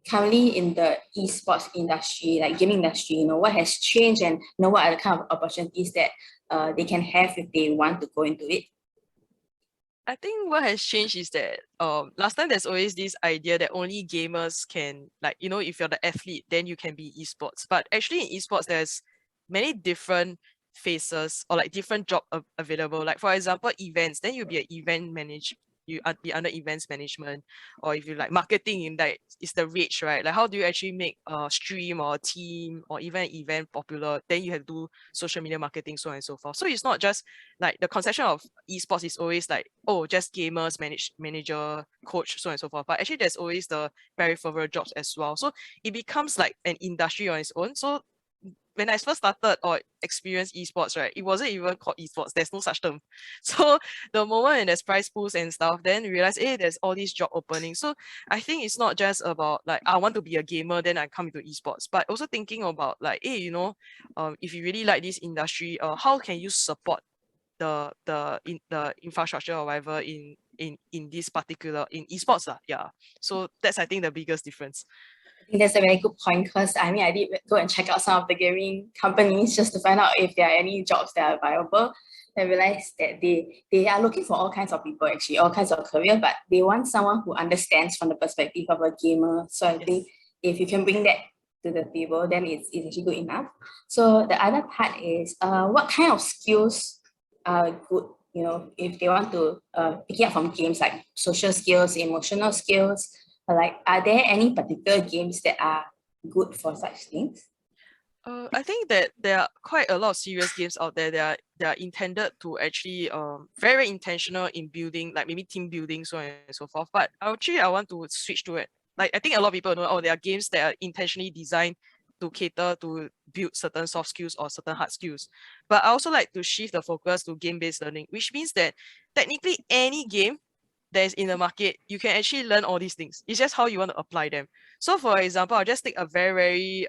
currently in the esports industry, like gaming industry, what has changed, and what are the kind of opportunities that they can have if they want to go into it? I think what has changed is that last time there's always this idea that only gamers can, like, if you're the athlete, then you can be esports. But actually in esports, there's many different phases or like different job available. Like for example, events, then you'll be an event manager. You be under events management, or if you like marketing, in that is the reach, right? Like how do you actually make a stream or a team or even an event popular? Then you have to do social media marketing, so on and so forth. So it's not just like the conception of esports is always like, oh, just gamers, manager, coach, so on and so forth. But actually there's always the peripheral jobs as well. So it becomes like an industry on its own. So when I first started or experienced esports, right, it wasn't even called esports. There's no such term. So the moment when there's prize pools and stuff, then we realize, hey, there's all these job openings. So I think it's not just about like, I want to be a gamer, then I come into esports, but also thinking about like, hey, if you really like this industry, how can you support the infrastructure or whatever in this particular in esports lah. Yeah, so that's I think the biggest difference. I think that's a very good point, because I did go and check out some of the gaming companies just to find out if there are any jobs that are viable. I realized that they are looking for all kinds of people, actually, all kinds of career, but they want someone who understands from the perspective of a gamer. So I think if you can bring that to the table, then it's actually good enough. So the other part is what kind of skills are good, if they want to pick it up from games, like social skills, emotional skills. Like, are there any particular games that are good for such things? I think that there are quite a lot of serious games out there that are intended to actually very intentional in building, like maybe team building, so on and so forth. But actually I want to switch to it. Like I think a lot of people know, oh, there are games that are intentionally designed to cater to build certain soft skills or certain hard skills. But I also like to shift the focus to game-based learning, which means that technically any game that is in the market, you can actually learn all these things. It's just how you want to apply them. So for example, I'll just take a very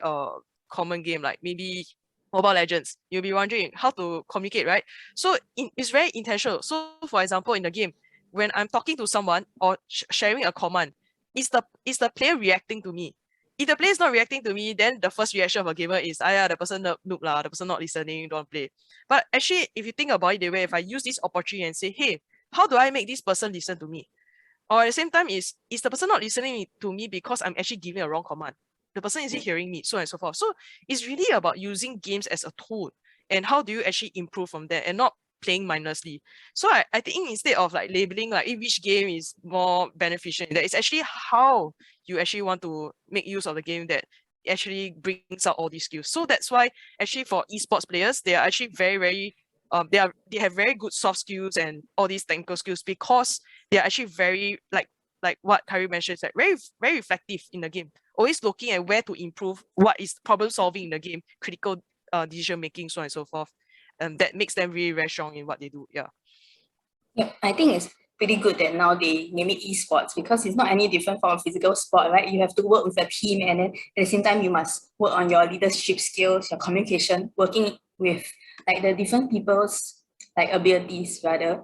common game like maybe Mobile Legends. You'll be wondering how to communicate, right? So it's very intentional. So for example, in the game, when I'm talking to someone or sharing a command, is the player reacting to me? If the player is not reacting to me, then the first reaction of a gamer is, yeah, the person noob lah, the person not listening, don't play. But actually, if you think about it the way, if I use this opportunity and say, hey, how do I make this person listen to me? Or at the same time, is the person not listening to me because I'm actually giving a wrong command? The person isn't hearing me, so on and so forth. So it's really about using games as a tool, and how do you actually improve from there, and not playing mindlessly. So I think instead of like labeling like which game is more beneficial, that it's actually how you actually want to make use of the game that actually brings out all these skills. So that's why actually for esports players, they are actually very they have very good soft skills and all these technical skills, because they are actually very like what 𝗫𝗏𝗏 mentioned, like very effective in the game, always looking at where to improve, what is problem solving in the game, critical decision making, so on and so forth. That makes them really very strong in what they do. Yeah, I think it's pretty good that now they name it esports, because it's not any different from a physical sport, right? You have to work with a team, and then at the same time you must work on your leadership skills, your communication, working with like the different people's like abilities rather.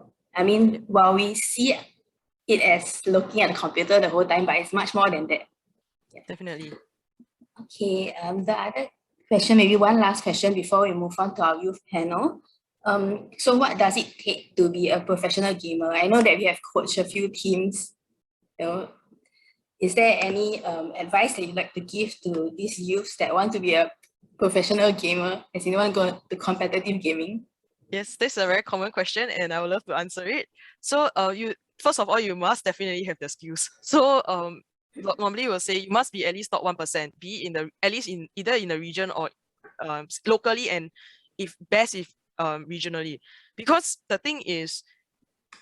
While we see it as looking at the computer the whole time, but it's much more than that. definitely. Okay, the other question, maybe one last question before we move on to our youth panel. So what does it take to be a professional gamer? I know that we have coached a few teams. Is there any advice that you'd like to give to these youths that want to be a professional gamer, as you want to go to competitive gaming? Yes, this is a very common question, and I would love to answer it. So you first of all, you must definitely have the skills. So normally we'll say you must be at least top 1%, be in the at least in either in the region or locally, and if regionally. Because the thing is,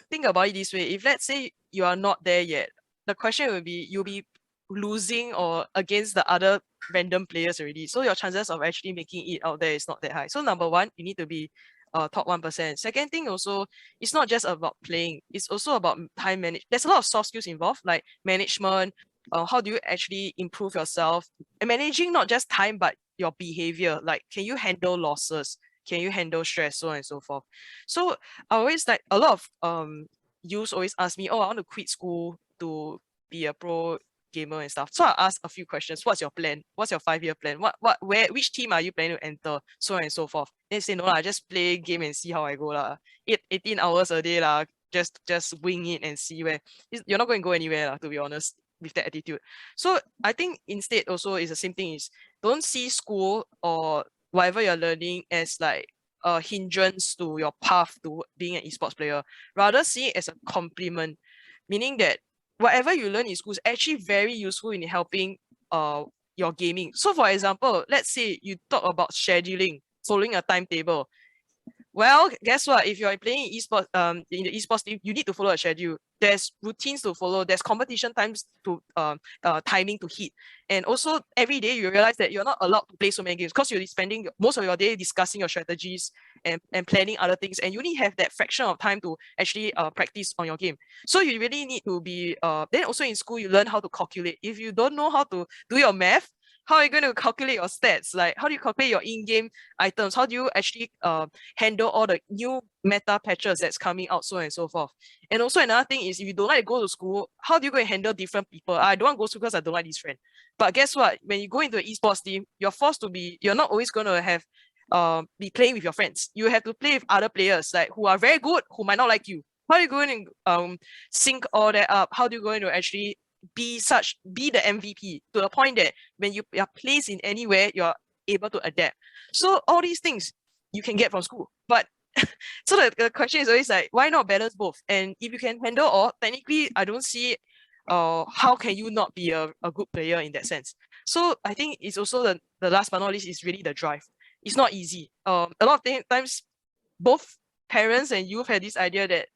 think about it this way: if let's say you are not there yet, the question will be you'll be losing or against the other random players already. So your chances of actually making it out there is not that high. So number one, you need to be top 1%. Second thing also, it's not just about playing, it's also about time management. There's a lot of soft skills involved, like management. How do you actually improve yourself, and managing not just time but your behavior? Like, can you handle losses? Can you handle stress, so on and so forth? So I always like a lot of youths always ask me, oh, I want to quit school to be a pro gamer and stuff. So I asked a few questions. What's your plan? What's your 5-year plan? Which team are you planning to enter? So on and so forth. They say, no, I just play game and see how I go lah. 18 hours a day lah. Just wing it and see where. You're not going to go anywhere lah, to be honest, with that attitude. So I think instead also is the same thing, is don't see school or whatever you're learning as like a hindrance to your path to being an esports player. Rather see it as a complement, meaning that whatever you learn in school is actually very useful in helping your gaming. So for example, let's say you talk about scheduling, following a timetable. Well, guess what? If you're playing esports, in the esports team, you need to follow a schedule. There's routines to follow. There's competition times to timing to hit. And also every day you realize that you're not allowed to play so many games because you're spending most of your day discussing your strategies and planning other things. And you only have that fraction of time to actually practice on your game. So you really need to be, then also in school, you learn how to calculate. If you don't know how to do your math, how are you going to calculate your stats? Like, how do you calculate your in-game items? How do you actually handle all the new meta patches that's coming out, so on and so forth? And also another thing is, if you don't like to go to school, how do you go and handle different people? I don't want to go to school because I don't like this friend. But guess what? When you go into an esports team, you're forced to be, you're not always going to have be playing with your friends. You have to play with other players like who are very good, who might not like you. How are you going to sync all that up? How do you going to actually be the MVP to the point that when you are placed in anywhere, you're able to adapt? So all these things you can get from school. But so the question is always like, why not balance both? And if you can handle all, technically I don't see how can you not be a good player in that sense. So I think it's also the last but not least is really the drive. It's not easy. A lot of times both parents and youth had this idea that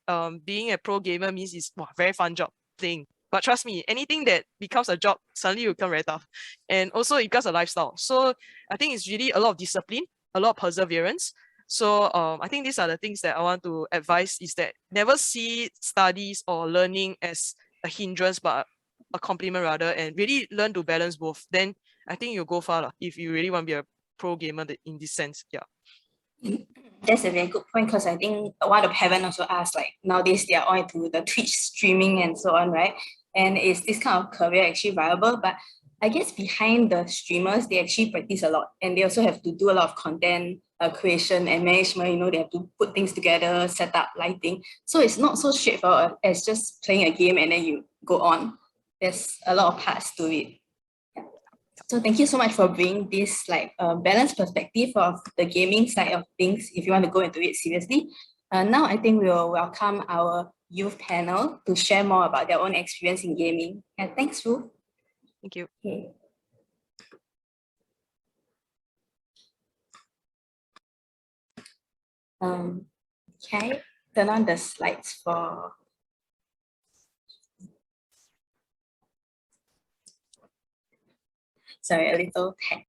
being a pro gamer means it's a very fun job thing. But trust me, anything that becomes a job suddenly will become very tough. And also it becomes a lifestyle. So I think it's really a lot of discipline, a lot of perseverance. So I think these are the things that I want to advise, is that never see studies or learning as a hindrance, but a complement rather, and really learn to balance both. Then I think you'll go far if you really want to be a pro gamer in this sense. Yeah. That's a very good point, because I think one of Heaven also asked, like nowadays they are all into the Twitch streaming and so on, right? And is this kind of career actually viable? But I guess behind the streamers, they actually practice a lot, and they also have to do a lot of content creation and management. You know, they have to put things together, set up lighting. So it's not so straightforward as just playing a game and then you go on. There's a lot of parts to it. Yeah. So thank you so much for bringing this like balanced perspective of the gaming side of things, if you want to go into it seriously. Now I think we'll welcome our youth panel to share more about their own experience in gaming. And thanks, Ruth. Thank you. Okay. Can I turn on the slides for... Sorry, a little tech.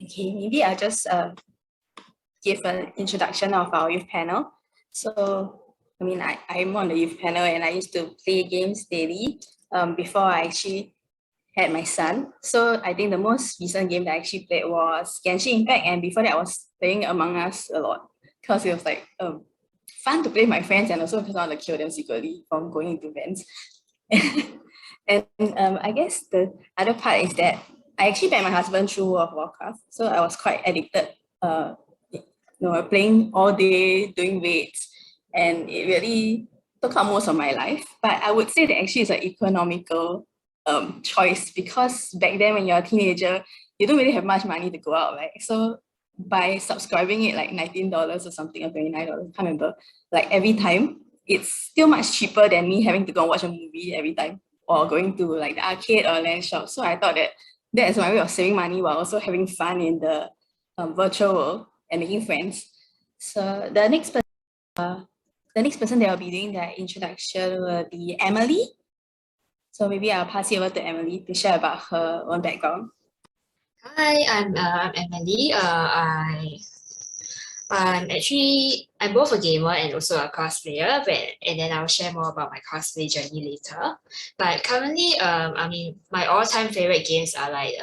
Okay, maybe I'll just give an introduction of our youth panel. So, I mean, I'm on the youth panel and I used to play games daily before I actually had my son. So I think the most recent game that I actually played was Genshin Impact, and before that I was playing Among Us a lot because it was like fun to play with my friends, and also because I want to kill them secretly from going into events. And I guess the other part is that I actually met my husband through World of Warcraft, so I was quite addicted. Playing all day, doing raids, and it really took up most of my life, but I would say that actually it's an economical choice, because back then when you're a teenager, you don't really have much money to go out, right? So by subscribing it like $19 or something, or $29, I can't remember, like every time, it's still much cheaper than me having to go and watch a movie every time, or going to like the arcade or land shop. So I thought that that is my way of saving money while also having fun in the virtual world and making friends. So the next person that will be doing their introduction will be Emilie. So maybe I'll pass it over to Emilie to share about her own background. Hi, I'm Emilie. I'm both a gamer and also a cosplayer, and then I'll share more about my cosplay journey later. But currently, my all-time favorite games are like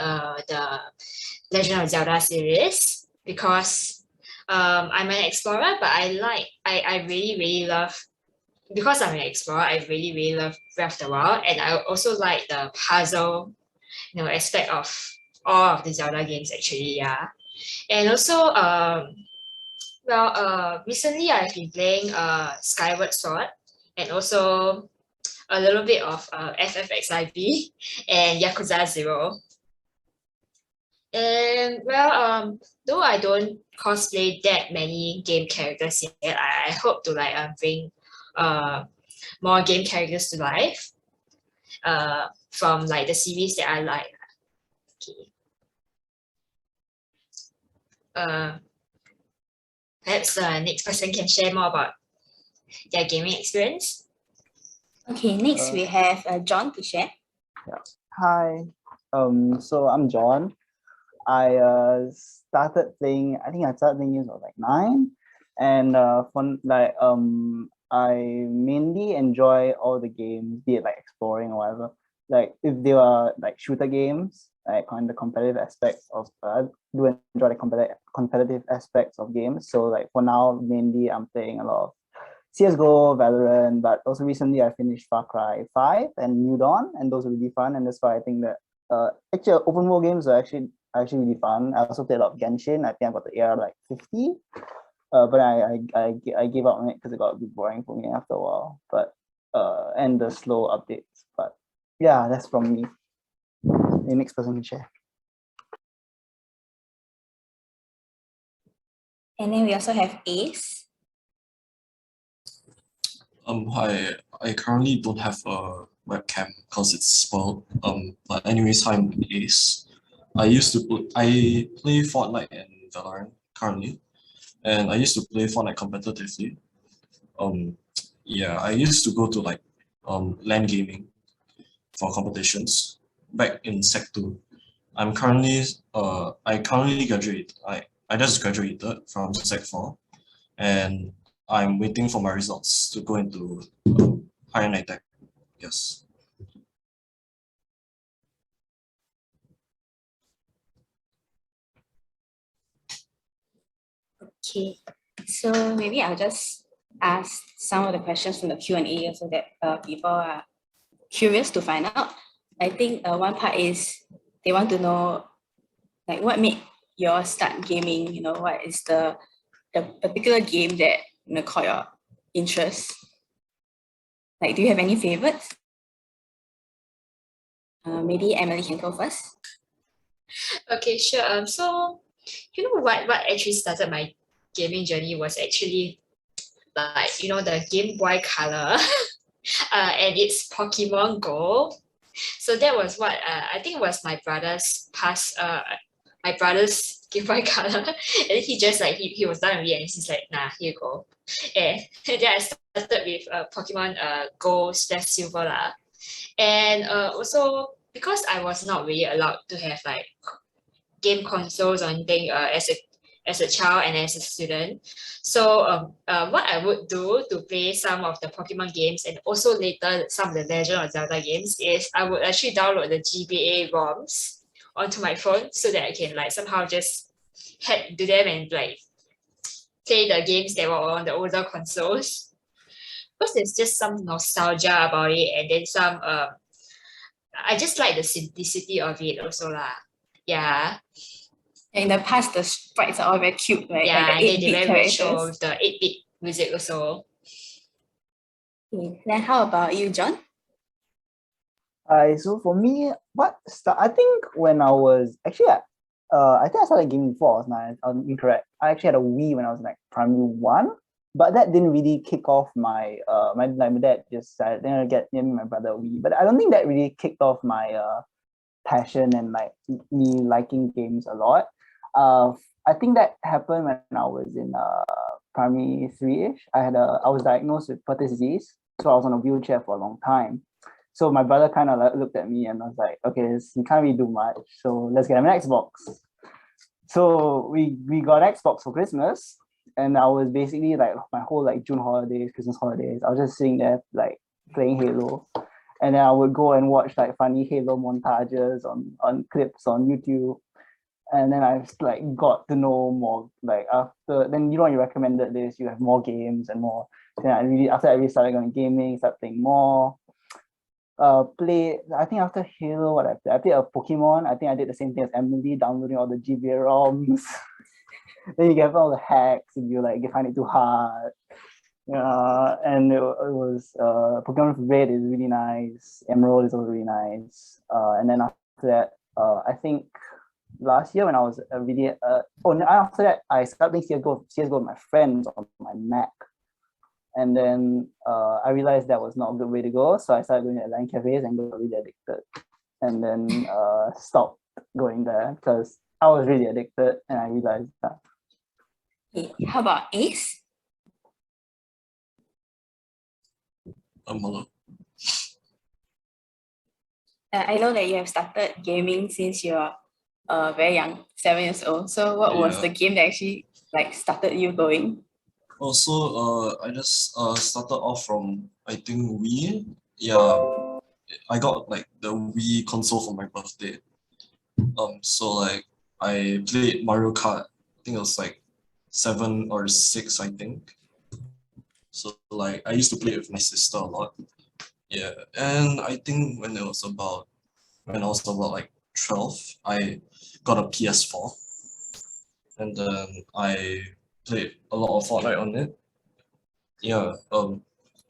the Legend of Zelda series, because I'm an explorer, but I really love, because I'm an explorer, I really love Breath of the Wild, and I also like the puzzle, aspect of all of the Zelda games actually, yeah. And also, recently I've been playing Skyward Sword, and also a little bit of FFXIV and Yakuza 0. And though I don't cosplay that many game characters yet, I hope to like bring more game characters to life from like the series that I like. Okay. Perhaps the next person can share more about their gaming experience. Okay, next we have John to share. Yeah. Hi. So I'm John. I started playing. I think I started playing when I was like 9, and I mainly enjoy all the games, be it like exploring or whatever. Like if they are like shooter games, like on the competitive aspects of, I do enjoy the competitive aspects of games. So like for now, mainly I'm playing a lot of CSGO, Valorant, but also recently I finished Far Cry 5 and New Dawn, and those are really fun. And that's why I think that actually open world games are actually really fun. I also played a lot of Genshin. I think I got the AR like 50, but I gave up on it because it got a bit boring for me after a while. But and the slow updates. But yeah, that's from me. The next person can share. And then we also have Ace. Hi, I currently don't have a webcam because it's spoiled. But anyways, hi, I'm Ace. I play Fortnite and Valorant currently, and I used to play Fortnite competitively. Yeah, I used to go to like LAN gaming for competitions back in Sec 2. I currently graduated. I just graduated from Sec 4, and I'm waiting for my results to go into higher NITEC. Yes. Okay, so maybe I'll just ask some of the questions from the Q&A so that people are curious to find out. I think one part is they want to know like what made you all start gaming, what is the particular game that caught your interest? Like, do you have any favorites? Maybe Emilie can go first. Okay, sure. So what actually started my gaming journey was actually like the Game Boy Color and it's Pokemon Go. So that was what I think it was my brother's Game Boy Color, and he just like he was done with it, and he's like, nah, here you go. And then I started with Pokemon Go / Silver lah. And also because I was not really allowed to have like game consoles or anything as a child and as a student. So what I would do to play some of the Pokemon games and also later some of the Legend of Zelda games is I would actually download the GBA ROMs onto my phone so that I can like somehow just head to them and like play the games that were on the older consoles. Because there's just some nostalgia about it, and then some I just like the simplicity of it also lah. Yeah. In the past, the sprites are all very cute, right? Yeah, like the they 8-bit very retro characters. with the 8-bit music also. Okay. Then how about you, John? So for me, I think when I was actually, I think I started gaming before I was 9. I'm incorrect. I actually had a Wii when I was like primary 1, but that didn't really kick off my my dad just decided to get me and my brother a Wii. But I don't think that really kicked off my passion and like me liking games a lot. I think that happened when I was in primary 3-ish. I was diagnosed with Pertus disease, so I was on a wheelchair for a long time. So my brother kind of like looked at me and was like, okay, he can't really do much, so let's get him an Xbox. So we got an Xbox for Christmas, and I was basically like my whole like June holidays, Christmas holidays, I was just sitting there like playing Halo. And then I would go and watch like funny Halo montages on clips on YouTube. And then I like got to know more like then you recommended this, you have more games and more. Then after I really started going gaming, started playing more. I think after Halo, I played a Pokemon. I think I did the same thing as Emilie, downloading all the GBA ROMs. Then you get all the hacks and you find it too hard. And it was Pokemon Red is really nice. Emerald is also really nice. And then after that, I think last year when I was after that I started playing CS:GO with my friends on my Mac. And then I realized that was not a good way to go. So I started going to LAN cafes and got really addicted. And then stopped going there because I was really addicted and I realized that. Okay. How about Ace? Hello. I know that you have started gaming since you're very young, 7 years old. So what was the game that actually started you going? Also, I just started off from, I think, Wii. Yeah, I got like the Wii console for my birthday. So like I played Mario Kart. I think it was like 7 or 6, I think. So like I used to play it with my sister a lot. Yeah, and I think when I was about like 12, I got a PS4, and then I played a lot of Fortnite on it. Yeah.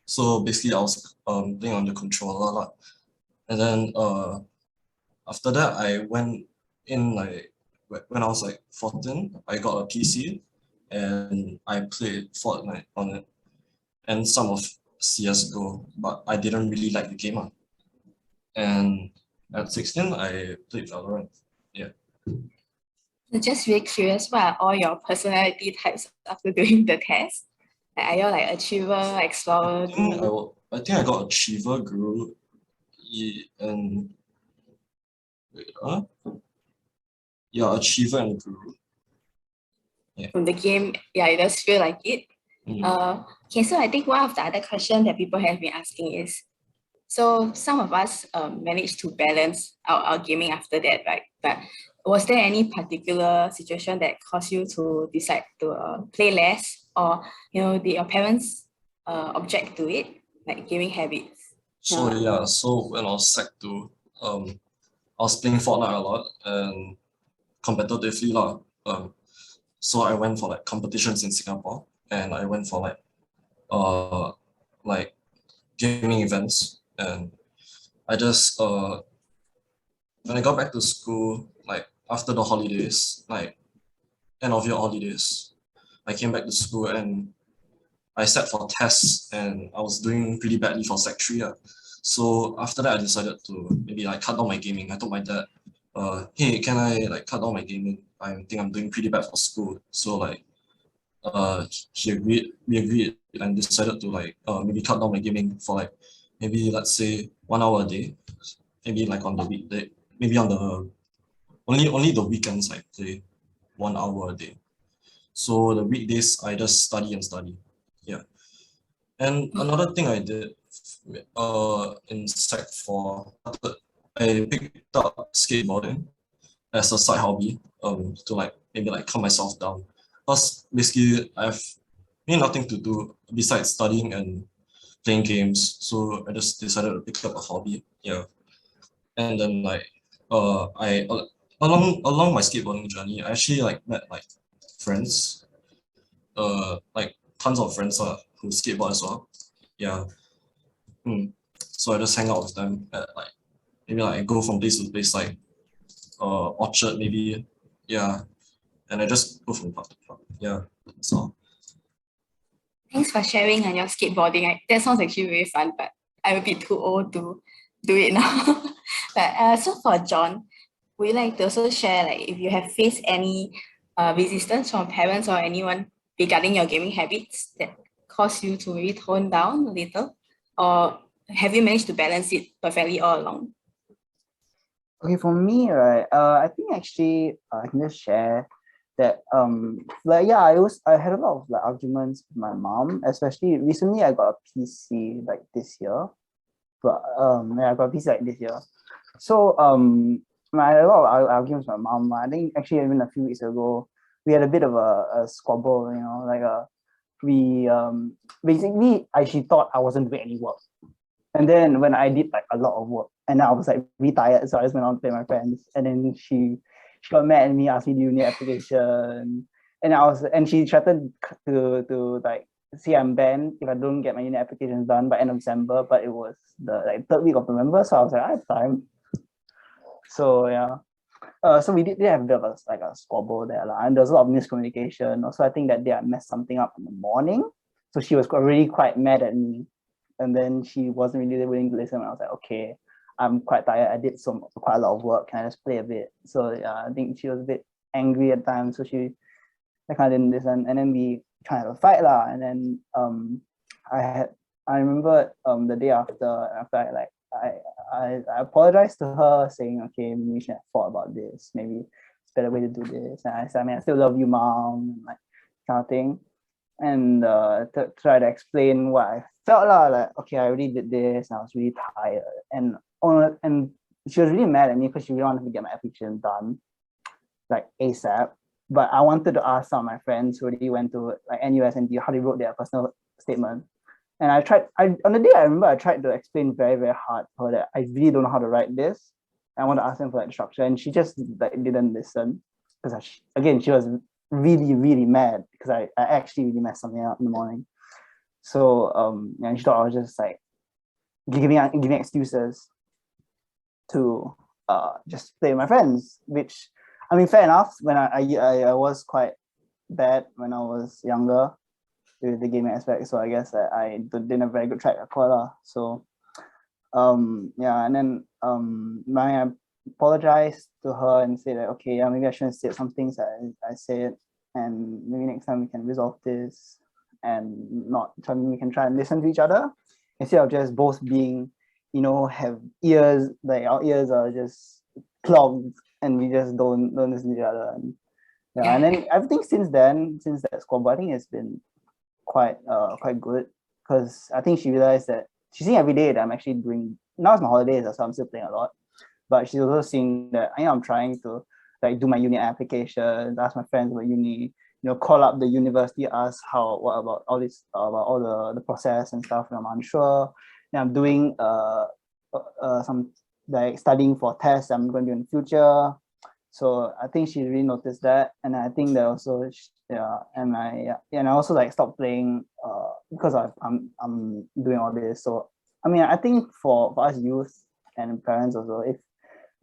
So basically I was playing on the controller a lot, and then after that I went in like when I was like 14, I got a PC, and I played Fortnite on it, and some of CS:GO, but I didn't really like the game. And at 16, I played Valorant. Yeah. I'm just really curious, what are all your personality types after doing the test? Are you like achiever, explorer, guru? I think I got achiever, guru, and yeah, achiever and guru. Yeah. From the game, yeah, it does feel like it. Okay, so I think one of the other questions that people have been asking is, so some of us managed to balance our gaming after that, right? But was there any particular situation that caused you to decide to play less, or did your parents object to it, like gaming habits? So yeah, so when I was Sec 2, I was playing Fortnite a lot and competitively lah. So I went for like competitions in Singapore, and I went for like gaming events, and I just when I got back to school, like after the holidays, like end of year holidays, I came back to school and I sat for tests, and I was doing pretty badly for Sec 3. So after that, I decided to maybe like cut down my gaming. I told my dad, hey, can I like cut down my gaming? I think I'm doing pretty bad for school. So like he agreed, we agreed, and decided to like maybe cut down my gaming for like maybe let's say 1 hour a day, maybe like on the weekday, maybe on the only the weekends I play 1 hour a day. So the weekdays I just study and study. Yeah. And another thing I did in Sec 4, I picked up skateboarding as a side hobby to like maybe like calm myself down. Because basically I've nothing to do besides studying and playing games, so I just decided to pick up a hobby. Yeah. And then like I along my skateboarding journey, I actually like met like friends, like tons of friends who skateboard as well. Yeah. So I just hang out with them at like maybe like I go from place to place like Orchard maybe, yeah, and I just go from park to park. Yeah, that's all. Thanks for sharing on your skateboarding. That sounds actually very fun, but I'm a bit too old to do it now. But so for John, would you like to also share like if you have faced any resistance from parents or anyone regarding your gaming habits that cause you to maybe tone down a little, or have you managed to balance it perfectly all along? Okay, for me, right, I think actually I can just share that like yeah, I had a lot of like arguments with my mom, especially recently I got a PC like this year. But yeah, I got a PC like this year. So I had a lot of arguments with my mom. I think actually even a few weeks ago, we had a bit of a squabble, you know, like we basically she thought I wasn't doing any work. And then when I did like a lot of work and I was like really tired, so I just went on to play with my friends. And then she got mad at me, asked me to do new application. And she threatened to like see I'm banned if I don't get my unit applications done by end of December, but it was the like 3rd week of November, so I was like, I have time. So yeah. So we did have a bit of a squabble there, and there was a lot of miscommunication. Also, I think that day I messed something up in the morning. So she was already quite mad at me. And then she wasn't really willing to listen. I was like, okay, I'm quite tired. I did quite a lot of work. Can I just play a bit? So yeah, I think she was a bit angry at times. So I kind of didn't listen. And then we kind of fight lah. And then I remember the day after I apologized to her, saying, okay, maybe we should have thought about this. Maybe it's a better way to do this. And I said, I mean, I still love you, mom, like kind of thing. And to try to explain what I felt like, okay, I already did this and I was really tired. And she was really mad at me because she really wanted to get my application done like ASAP. But I wanted to ask some of my friends who already went to like NUS and how they wrote their personal statement. And on the day I remember I tried to explain very, very hard to her that I really don't know how to write this. I want to ask them for like the structure, and she just like didn't listen because she was really, really mad because I actually really messed something up in the morning. So and she thought I was just like giving excuses to just play with my friends, which I mean, fair enough. When I was quite bad when I was younger with the gaming aspect, so I guess that I didn't have a very good track record. So yeah, and then I apologized to her and said that, okay, yeah, maybe I shouldn't say some things I said, and maybe next time we can resolve this and we can try and listen to each other instead of just both being, you know, have ears, like our ears are just clogged and we just don't listen to each other. And yeah, and then I think since that squabble, I think it's been quite good, because I think she realized that she's seeing every day that I'm actually doing, now it's my holidays, so I'm still playing a lot, but she's also seeing that I'm trying to like do my uni applications, ask my friends about uni, you know, call up the university, ask what about all this, about all the process and stuff, and I'm unsure. And I'm doing some like studying for tests I'm going to do in the future. So I think she really noticed that, and I think that also and I also like stopped playing because I'm doing all this. So I mean, I think for us youth and parents also, if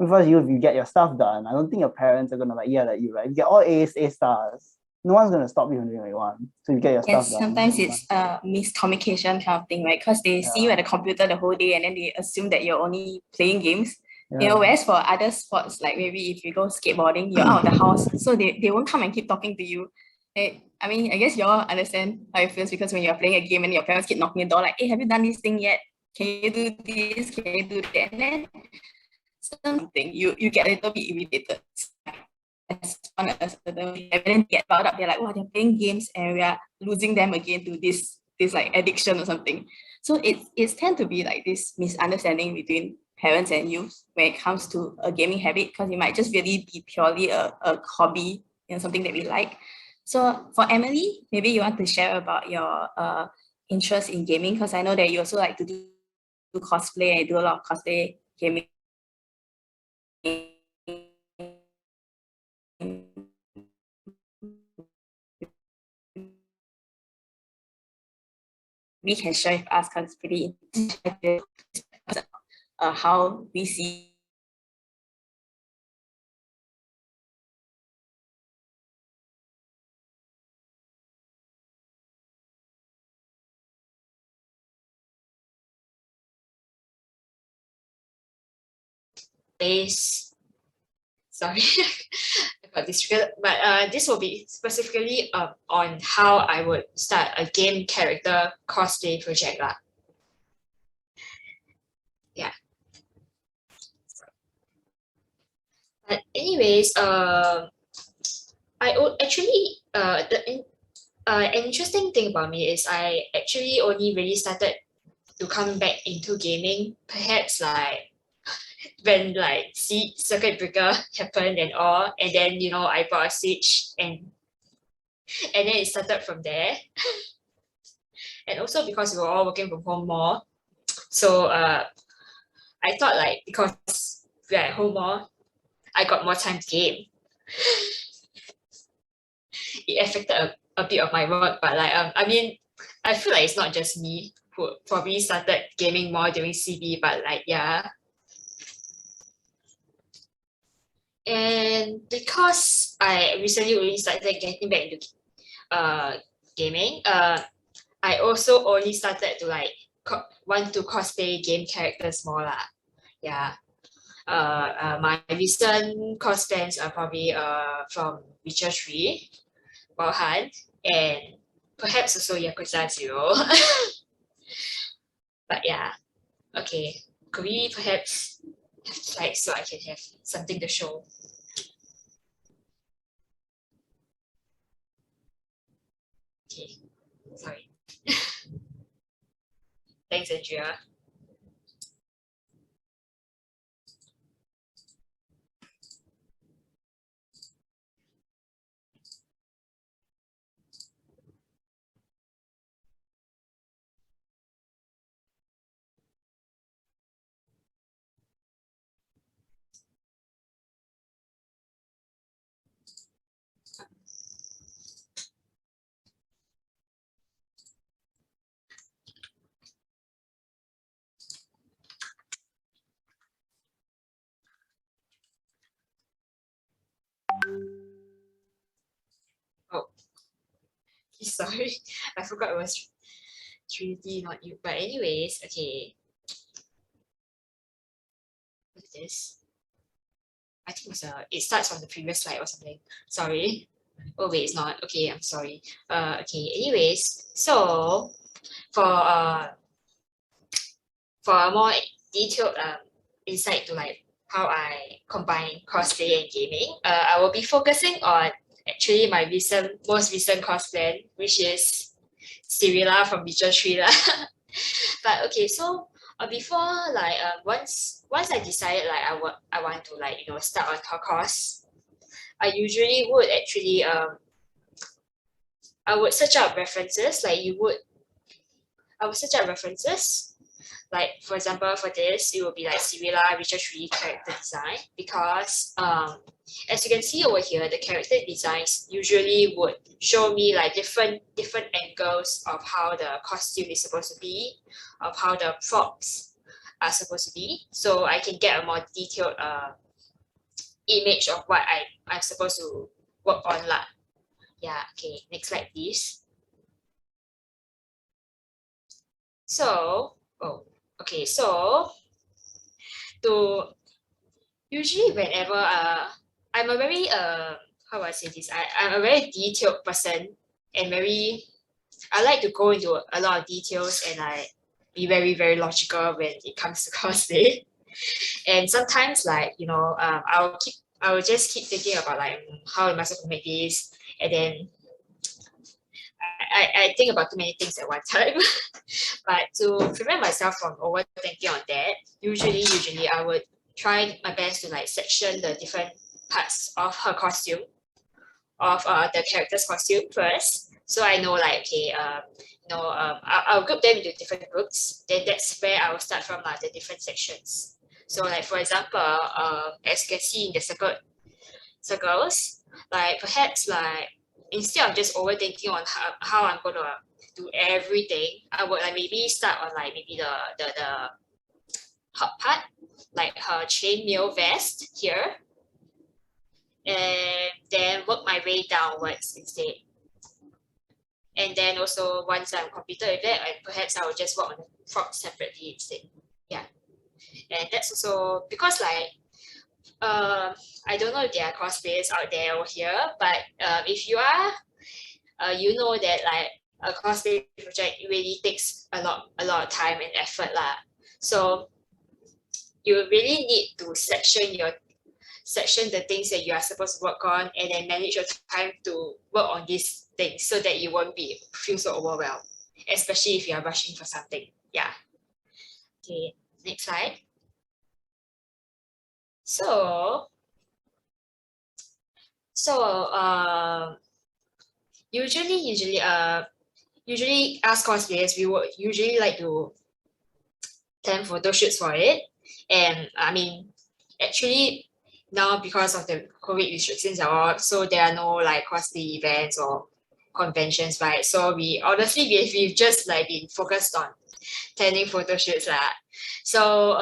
first you get your stuff done, I don't think your parents are gonna like yell at you, right? You get all A's, A stars. No one's gonna stop you from doing what you want. So you get your stuff done. Sometimes it's miscommunication kind of thing, right? Because they see you at the computer the whole day and then they assume that you're only playing games. You know, whereas for other sports, like maybe if you go skateboarding, you're out of the house, so they won't come and keep talking to you. I mean, I guess you all understand how it feels, because when you're playing a game and your parents keep knocking the door like, hey, have you done this thing yet? Can you do this? Can you do that? And then something you get a little bit irritated. And then get brought up, they're like, oh, they're playing games and we are losing them again to this like addiction or something. So it's tend to be like this misunderstanding between parents and youth when it comes to a gaming habit, because it might just really be purely a hobby, you know, something that we like. So for Emilie, maybe you want to share about your interest in gaming, because I know that you also like to do cosplay and you do a lot of cosplay gaming. we can share with us because it's pretty interesting how we see sorry, I got distracted, but this will be specifically on how I would start a game character cosplay project lah. Yeah. But anyways, an interesting thing about me is I actually only really started to come back into gaming perhaps like when like circuit breaker happened and all, and then I bought a Switch and then it started from there. And also because we were all working from home more, so I thought like because we're at home more, I got more time to game. It affected a bit of my work, but like I mean, I feel like it's not just me who probably started gaming more during CB, but like yeah. And because I recently only started getting back into gaming, I also only started to like want to cosplay game characters more lah. Yeah. My recent cosplays are probably from 𝗣𝘀𝘆𝗰𝗵𝗀𝗀𝘆 and perhaps also Yakuza 0. But yeah, okay. Could we perhaps have slides so I can have something to show? Okay, sorry. Thanks, Andrea. Oh, sorry, I forgot it was Trinity, not you. But anyways, okay. What's this? I think it starts from the previous slide or something. Sorry. Oh wait, it's not. Okay, I'm sorry. Okay. Anyways, so for a more detailed insight to like how I combine cosplay and gaming, I will be focusing on actually my most recent cosplay, which is Cirilla from 𝗣𝘀𝘆𝗰𝗵𝗀. But okay, so before like once I decided like I want to like start on her course, I usually would actually I would search out references like I would search out references. Like for example, for this, it will be like Cirilla 𝗣𝘀𝘆𝗰𝗵𝗀 character design, because as you can see over here, the character designs usually would show me like different angles of how the costume is supposed to be, of how the props are supposed to be, so I can get a more detailed image of what I'm supposed to work on lah. Yeah, okay, next slide please. So, okay, so usually whenever I'm a very how do I say this? I'm a very detailed person, and I like to go into a lot of details, and I be very, very logical when it comes to cosplay. And sometimes like I will just keep thinking about like how am I supposed to make this, and then I think about too many things at one time. But to prevent myself from overthinking on that, usually I would try my best to like section the different parts of her costume, of the character's costume first, so I know like okay, I'll group them into different groups. Then that's where I will start from the different sections. So like for example, as you can see in the circles, like perhaps like instead of just overthinking on how I'm going to do everything, I would like maybe start on like maybe the hot part, like her chainmail vest here, and then work my way downwards instead. And then also once I'm completed with that, perhaps I will just work on the frog separately instead. Yeah. And that's also because like I don't know if there are cosplayers out there or here, but if you are, you know that like a cosplay project really takes a lot of time and effort lah. So you really need to section the things that you are supposed to work on, and then manage your time to work on these things so that you won't feel so overwhelmed, especially if you are rushing for something. Yeah. Okay, next slide. So usually as cosplayers, we would usually like to plan photo shoots for it. And I mean, actually now because of the COVID restrictions and all, so there are no like cosplay events or conventions, right? So we've just like been focused on planning photo shoots lah. So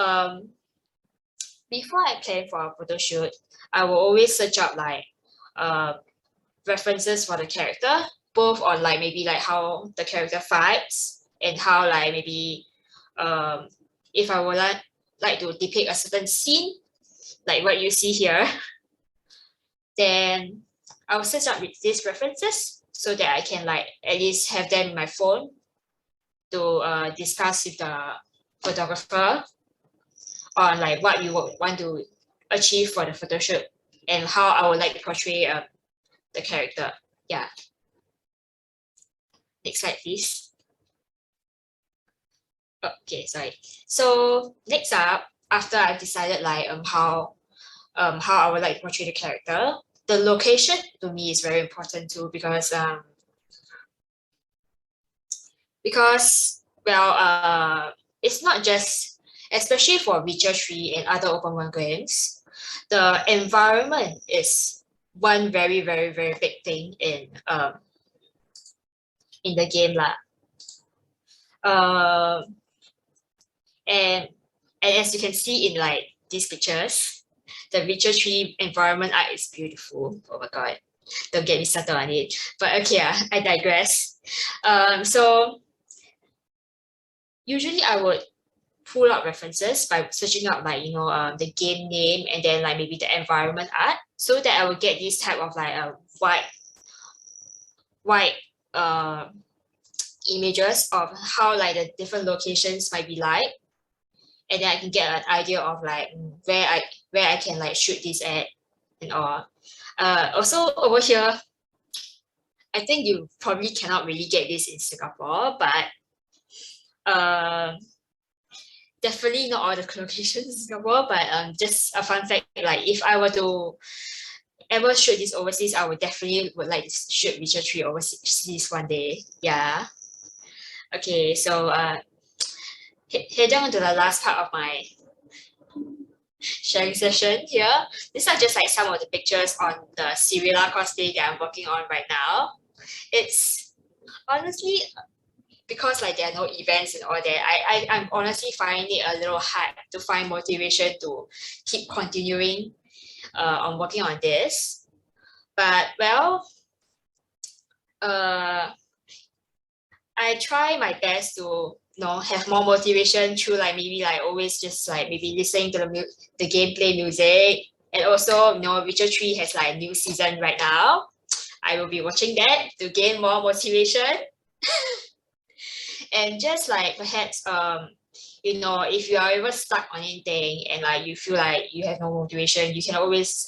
before I plan for a photo shoot, I will always search up like references for the character, both on like maybe like how the character fights and how like maybe if I would like to depict a certain scene, like what you see here, then I'll search up these references so that I can like at least have them in my phone to discuss with the photographer on like what we would want to achieve for the photo shoot and how I would like to portray the character. Yeah. Next slide, please. Okay, sorry. So next up, after I've decided like how I would like to portray the character, the location to me is very important too, because well, it's not just, especially for Witcher 3 and other open world games, the environment is one very, very, very big thing in the game lah. And as you can see in like these pictures, the Witcher 3 environment art is beautiful. Oh my god, don't get me started on it. But okay, I digress. So usually I would pull out references by searching up like, you know, the game name and then like maybe the environment art, so that I would get this type of like wide images of how like the different locations might be like, and then I can get an idea of like where I can like shoot this at and all. Also over here, I think you probably cannot really get this in Singapore, but definitely not all the locations in Singapore, but just a fun fact, like if I were to ever shoot this overseas, I would definitely like to shoot Witcher 3 overseas one day. Yeah. Okay, so heading on to the last part of my sharing session here. These are just like some of the pictures on the 𝗬𝗲𝗯 cosplay that I'm working on right now. It's honestly, because like there are no events and all that, I'm honestly finding it a little hard to find motivation to keep continuing on working on this. But well, I try my best to have more motivation through like maybe like always just like maybe listening to the gameplay music, and also Witcher 3 has like a new season right now. I will be watching that to gain more motivation. And just like perhaps if you are ever stuck on anything and like you feel like you have no motivation, I always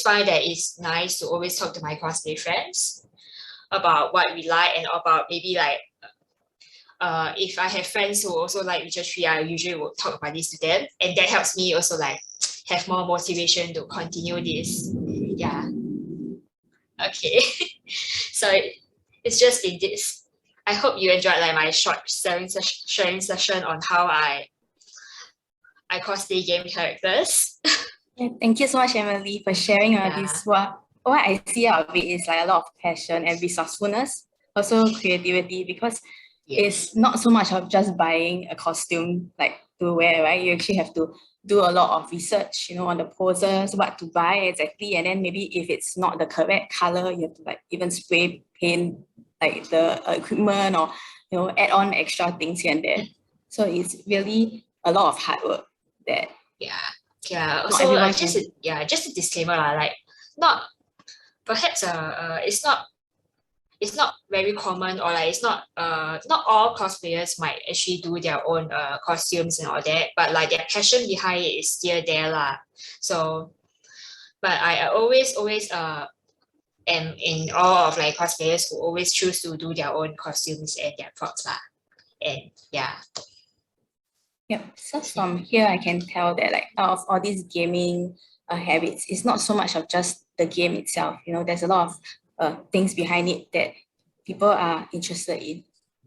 find that it's nice to always talk to my cosplay friends about what we like, and about maybe like if I have friends who also like Witcher 3, I usually will talk about this to them, and that helps me also like have more motivation to continue this. Yeah. Okay. So it's just been this. I hope you enjoyed like my short sharing session on how I cosplay game characters. Yeah, thank you so much, Emilie, for sharing all this. What I see out of it is like a lot of passion and resourcefulness, also creativity, because it's not so much of just buying a costume like to wear, right? You actually have to do a lot of research, on the poses, what to buy exactly, and then maybe if it's not the correct color, you have to like even spray paint like the equipment, or add on extra things here and there. So it's really a lot of hard work that also everyone just can. just a disclaimer like not perhaps it's not very common, or like it's not all cosplayers might actually do their own costumes and all that, but like their passion behind it is still there lah. So but I always am in awe of like cosplayers who always choose to do their own costumes and their props lah. And Yep. So from here, I can tell that like out of all these gaming habits, it's not so much of just the game itself. There's a lot of things behind it that people are interested in.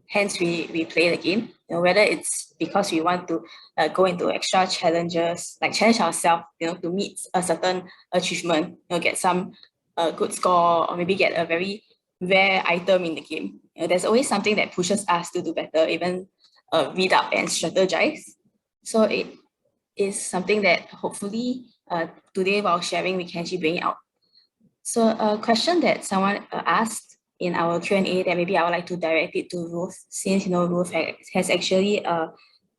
Hence, we play the game. Whether it's because we want to go into extra challenges, like challenge ourselves, to meet a certain achievement, get some good score, or maybe get a very rare item in the game. There's always something that pushes us to do better, even read up and strategize. So it is something that hopefully today while sharing, we can actually bring it out. So a question that someone asked in our Q&A that maybe I would like to direct it to Ruth, since Ruth has actually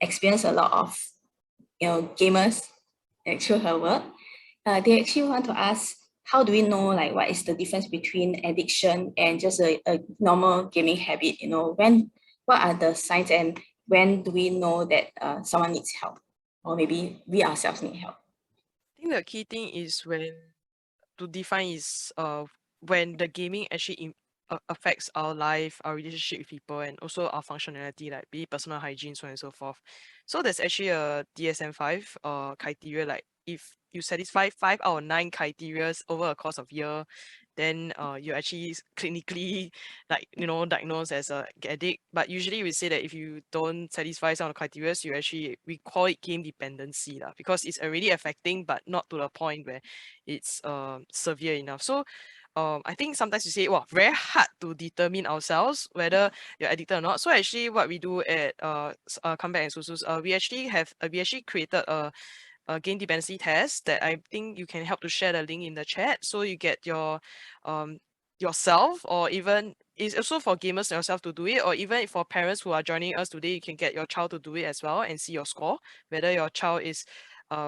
experienced a lot of gamers through her work. They actually want to ask, how do we know like what is the difference between addiction and just a normal gaming habit? What are the signs, and when do we know that someone needs help, or maybe we ourselves need help? I think the key thing is to define is when the gaming actually affects our life, our relationship with people, and also our functionality, like be it personal hygiene, so on and so forth. So there's actually a DSM-5 criteria, like if you satisfy 5 out of 9 criteria over a course of year, then you're actually clinically diagnosed as a addict. But usually we say that if you don't satisfy some of the criteria, we call it game dependency lah, because it's already affecting, but not to the point where it's severe enough. So I think sometimes you say, well, very hard to determine ourselves whether you're addicted or not. So actually what we do at Comeback and SOOS, we actually created a game dependency test that I think you can help to share the link in the chat, so you get your yourself, or even it's also for gamers yourself to do it, or even for parents who are joining us today, you can get your child to do it as well and see your score, whether your child is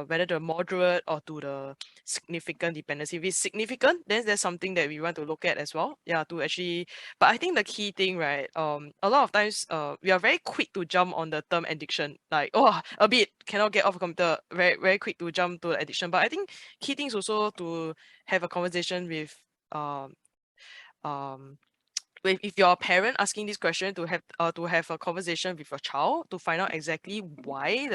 whether the moderate or to the significant dependency. If it's significant, then there's something that we want to look at as well. Yeah, to actually. But I think the key thing, right? A lot of times, we are very quick to jump on the term addiction. Like, oh, a bit cannot get off a computer. Very, very quick to jump to addiction. But I think key thing is also to have a conversation with if you're a parent asking this question, to have a conversation with your child to find out exactly why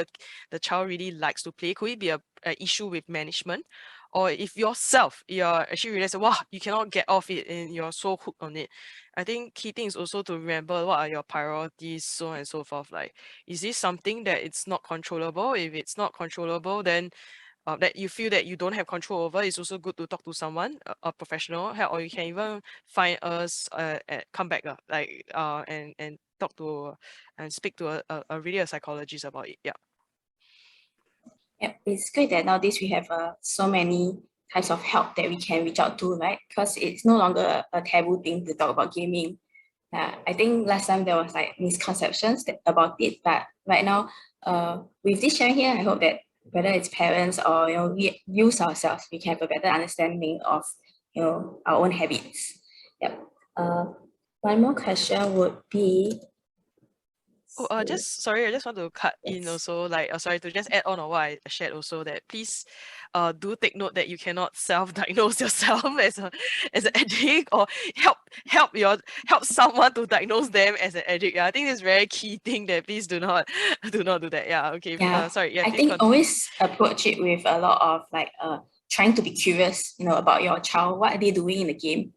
the child really likes to play. Could it be a issue with management? Or if yourself, you're actually realize, wow, you cannot get off it and you're so hooked on it. I think key thing is also to remember what are your priorities, so on and so forth. Like, is this something that it's not controllable? If it's not controllable, then that you feel that you don't have control over, it's also good to talk to someone, a professional help, or you can even find us at Comeback, and talk to and speak to a psychologist about it. Yeah. Yeah, it's great that nowadays we have so many types of help that we can reach out to, right? Because it's no longer a taboo thing to talk about gaming. I think last time there was like misconceptions about it, but right now, with this sharing here, I hope that whether it's parents or we use ourselves, we can have a better understanding of our own habits. Yep. One more question would be. Oh, I just want to cut in also, like, sorry, to just add on what I shared also, that please do take note that you cannot self-diagnose yourself as an addict, or help someone to diagnose them as an addict. Yeah, I think it's a very key thing that please do not do that. Yeah, okay. Yeah, sorry. Yeah, I think always approach it with a lot of like trying to be curious, about your child. What are they doing in the game?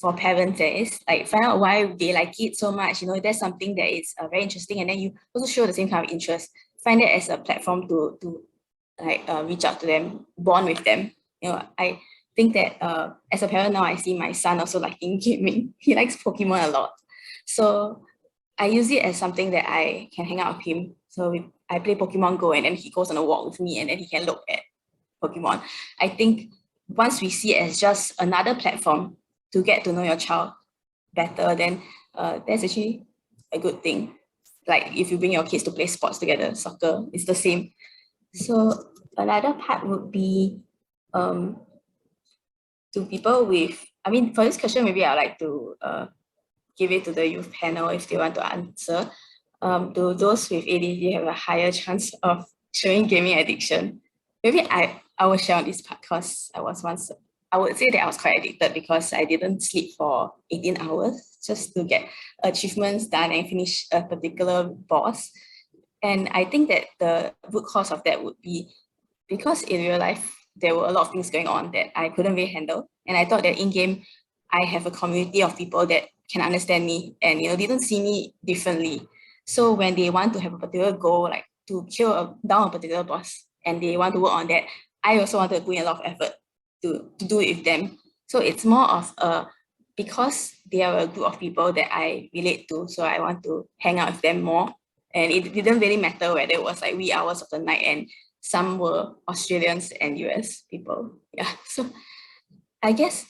For parents, that is like find out why they like it so much. There's something that is very interesting, and then you also show the same kind of interest. Find it as a platform to like reach out to them, bond with them. I think that as a parent now, I see my son also liking gaming. He likes Pokemon a lot, so I use it as something that I can hang out with him. So I play Pokemon Go and then he goes on a walk with me and then he can look at Pokemon. I think once we see it as just another platform to get to know your child better, then that's actually a good thing. Like if you bring your kids to play sports together, soccer, it's the same. So another part would be to people with, I mean, for this question, maybe I'd like to give it to the youth panel if they want to answer. Do those with ADHD have a higher chance of showing gaming addiction? Maybe I will share on this part because I would say that I was quite addicted because I didn't sleep for 18 hours just to get achievements done and finish a particular boss. And I think that the root cause of that would be because in real life, there were a lot of things going on that I couldn't really handle. And I thought that in-game, I have a community of people that can understand me and they don't see me differently. So when they want to have a particular goal, like to kill down a particular boss, and they want to work on that, I also wanted to put in a lot of effort to do it with them. So it's more of because they are a group of people that I relate to, so I want to hang out with them more. And it didn't really matter whether it was like wee hours of the night and some were Australians and US people. Yeah, so I guess,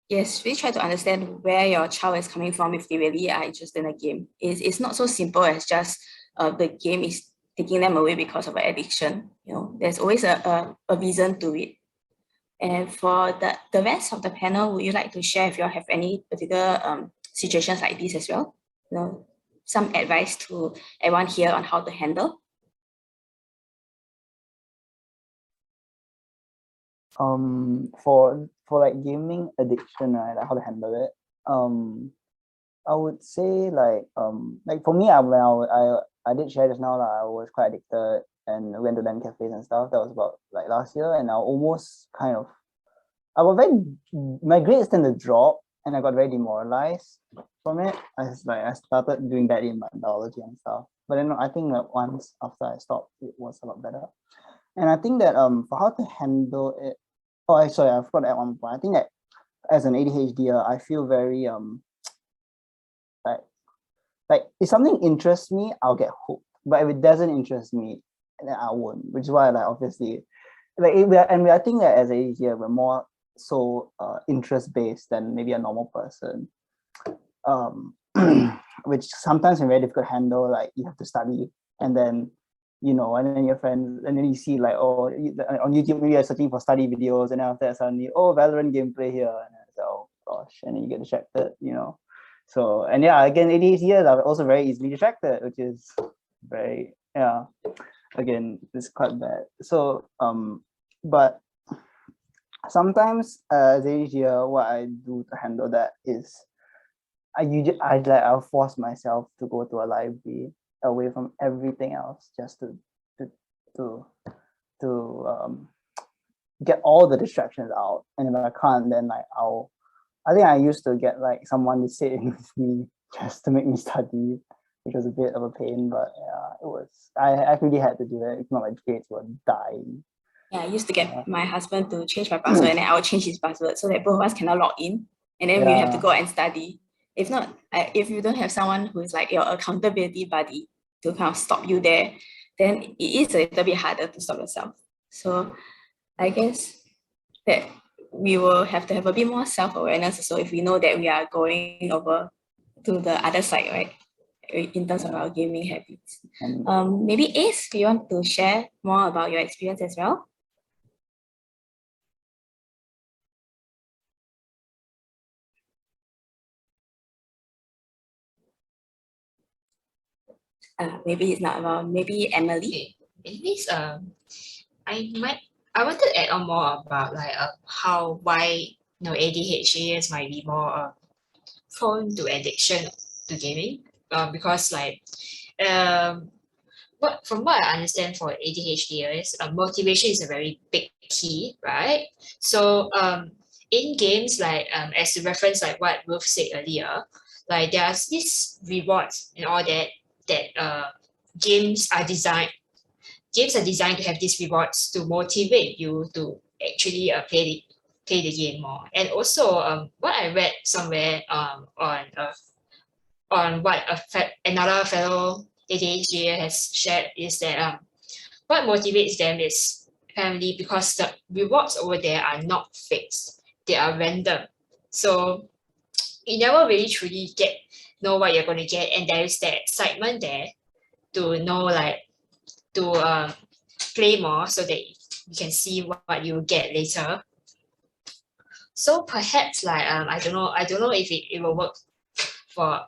yes, really try to understand where your child is coming from if they really are interested in a game. It's not so simple as just the game is taking them away because of an addiction. There's always a reason to it. And for the rest of the panel, would you like to share if you have any particular situations like this as well? Some advice to everyone here on how to handle? For like gaming addiction, right, like how to handle it. I would say like for me, I did share just now, like, I was quite addicted and went to LAN cafes and stuff. That was about like last year, and I almost my grades tended to drop, and I got very demoralized from it. I started doing badly in my biology and stuff. But then I think that once after I stopped, it was a lot better. And I think that for how to handle it, I forgot to add one point. I think that as an ADHDer, I feel very like if something interests me, I'll get hooked. But if it doesn't interest me, then I won't. Which is why, like, obviously, like I think that as ADHDer, we're more so interest based than maybe a normal person. Which sometimes is very difficult to handle. Like you have to study, and then and then your friends, and then you see like, on YouTube maybe you're searching for study videos, and then after that suddenly, Valorant gameplay here, and then it's like, oh gosh, and then you get distracted, So, and yeah, again, ADHDers are also very easily distracted, which is very, again, it's quite bad. So, but sometimes as ADHDer, what I do to handle that is I'll force myself to go to a library away from everything else, just to get all the distractions out. And if I can't, then like I think I used to get like someone to sit in with me just to make me study, which was a bit of a pain, but yeah, it was. I really had to do it. If not, my grades were dying. Yeah, I used to get my husband to change my password and then I would change his password so that both of us cannot log in, and then we have to go and study. If not, if you don't have someone who is like your accountability buddy to kind of stop you there, then it is a little bit harder to stop yourself. So I guess that we will have to have a bit more self-awareness. So if we know that we are going over to the other side, right, in terms of our gaming habits. Maybe Ace, you want to share more about your experience as well? Maybe it's not about, maybe Emilie. Anyways, I wanted to add on more about like why ADHDers might be more prone to addiction to gaming. Because like from what I understand for ADHDers, motivation is a very big key, right? So in games, like as a reference, like what Ruth said earlier, like there's this rewards and all that games are designed to have these rewards to motivate you to actually play the game more. And also what I read somewhere on on what another fellow ADHD has shared is that what motivates them is apparently because the rewards over there are not fixed, they are random. So you never really truly know what you're going to get, and there is that excitement there to know, like, to play more so that you can see what you get later. So perhaps like I don't know if it will work for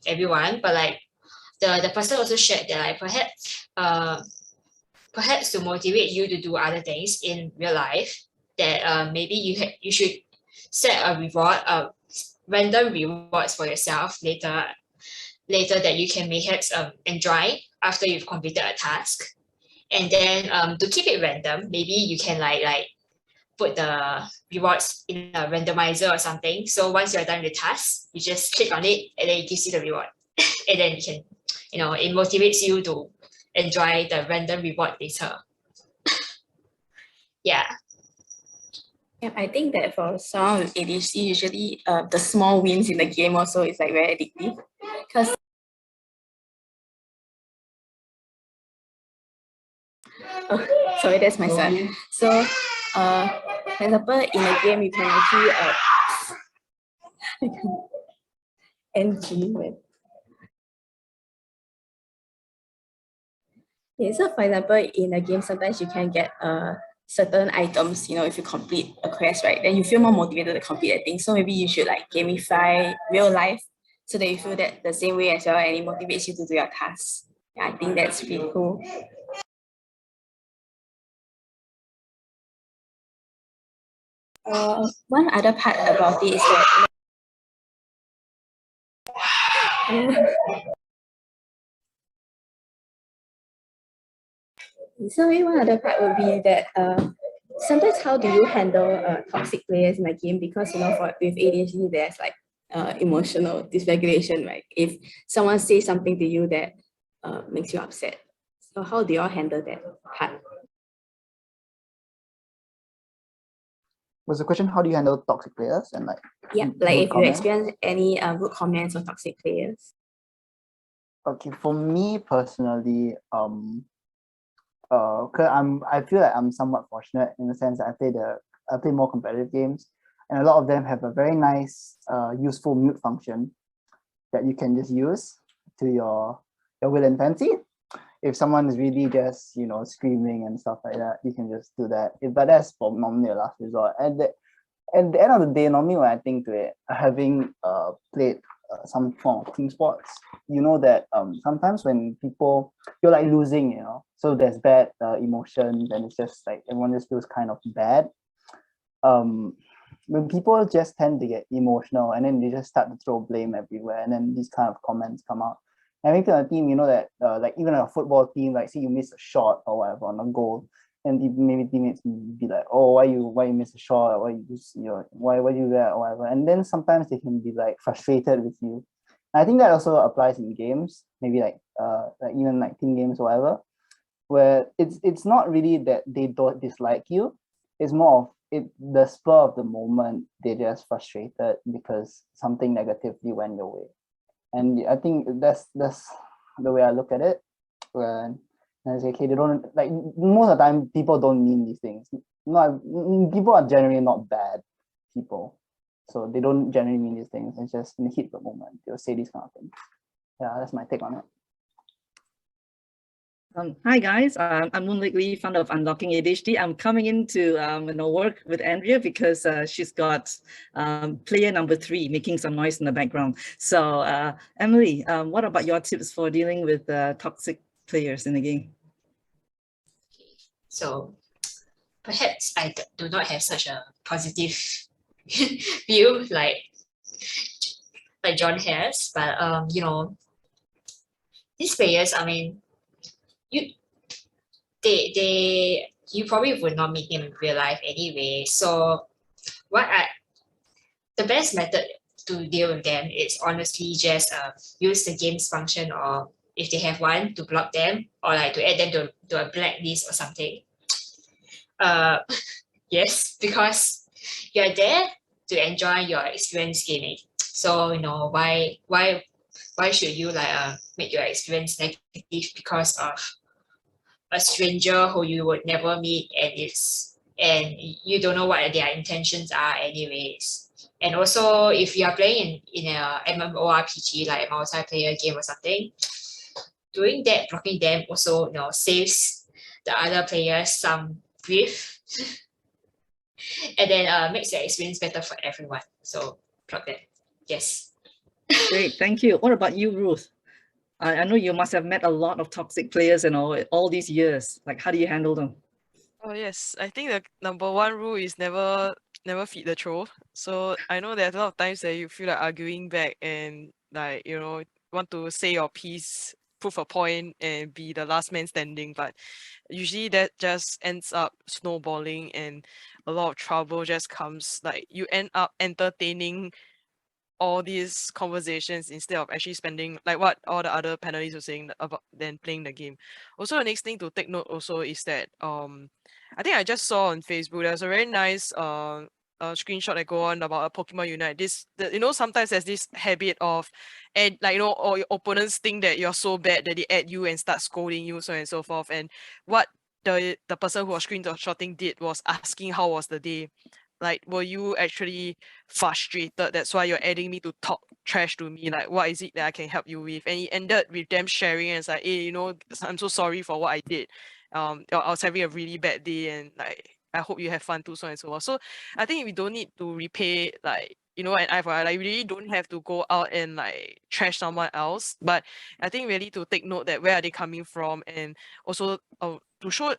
everyone, but like the person also shared that like perhaps to motivate you to do other things in real life, that maybe you should set a reward, random rewards for yourself later that you can perhaps enjoy after you've completed a task. And then to keep it random, maybe you can like put the rewards in a randomizer or something. So once you're done with the task, you just click on it and then it gives you the reward. And then you can, it motivates you to enjoy the random reward later. Yeah. Yeah, I think that for someone with ADHD, usually the small wins in the game also is like very addictive. Because sorry, that's my son. So for example, in a game you can actually okay, so for example, in a game sometimes you can get certain items, if you complete a quest, right? Then you feel more motivated to complete that thing. So maybe you should like gamify real life so that you feel that the same way as well, and it motivates you to do your tasks. Yeah, I think that's really cool. One other part about it is that so maybe one other part would be that sometimes how do you handle toxic players in a game? Because with ADHD there's like emotional dysregulation, right? If someone says something to you that makes you upset, so how do you all handle that part? Was the question, how do you handle toxic players and like? Yeah, like if you experience any rude comments on toxic players. Okay, for me personally, I feel like I'm somewhat fortunate in the sense that I play more competitive games, and a lot of them have a very nice, useful mute function that you can just use to your will and fancy. If someone is really just screaming and stuff like that, you can just do that. But that's for normally a last resort. And at the end of the day, normally when I think to it, having played some form of team sports, you know that sometimes when you're like losing, so there's bad emotions, and it's just like everyone just feels kind of bad. When people just tend to get emotional and then they just start to throw blame everywhere, and then these kind of comments come out. I think on a team, that like even a football team, like say you miss a shot or whatever on a goal, and maybe teammates be like, oh, why you miss a shot, why you do that or whatever, and then sometimes they can be like frustrated with you. I think that also applies in games, maybe like even like team games or whatever, where it's not really that they don't dislike you, it's more of the spur of the moment, they're just frustrated because something negatively went your way. And I think that's the way I look at it. And I say, okay, they don't, like, most of the time people don't mean these things. People are generally not bad people, so they don't generally mean these things. It's just in the heat of the moment they'll say these kind of things. Yeah, that's my take on it. Hi guys, I'm Moonlight, founder of Unlocking ADHD. I'm coming in to work with Andrea because she's got player number 3 making some noise in the background. So Emilie, what about your tips for dealing with toxic players in the game? So perhaps I do not have such a positive view like John has, but these players, I mean, you probably would not meet them in real life anyway. So the best method to deal with them is honestly just use the game's function, or if they have one, to block them, or like to add them to a blacklist or something. Yes, because you're there to enjoy your experience gaming. So why why should you like make your experience negative because of a stranger who you would never meet, and you don't know what their intentions are anyways. And also, if you are playing in a MMORPG, like a multiplayer game or something, doing that, blocking them also saves the other players some grief, and then makes the experience better for everyone. So block that. Yes. Great, thank you. What about you, Ruth? I know you must have met a lot of toxic players and all these years. Like, how do you handle them? Oh yes, I think the #1 rule is never feed the troll. So I know there's a lot of times that you feel like arguing back and like want to say your piece, prove a point, and be the last man standing. But usually that just ends up snowballing, and a lot of trouble just comes. Like you end up entertaining all these conversations instead of actually spending like what all the other panelists were saying about then playing the game. Also, the next thing to take note also is that I think I just saw on Facebook there's a very nice screenshot that go on about a Pokemon Unite. Sometimes there's this habit of and or your opponents think that you're so bad that they add you and start scolding you, so on and so forth. And what the person who was screenshotting did was asking how was the day. Like, were you actually frustrated? That's why you're adding me to talk trash to me. Like, what is it that I can help you with? And he ended with them sharing and it's like, hey, I'm so sorry for what I did. I was having a really bad day and like, I hope you have fun too, so on and so forth. So I think we don't need to repay like, an eye for eye. Like, we really don't have to go out and like trash someone else. But I think really to take note that where are they coming from, and also to show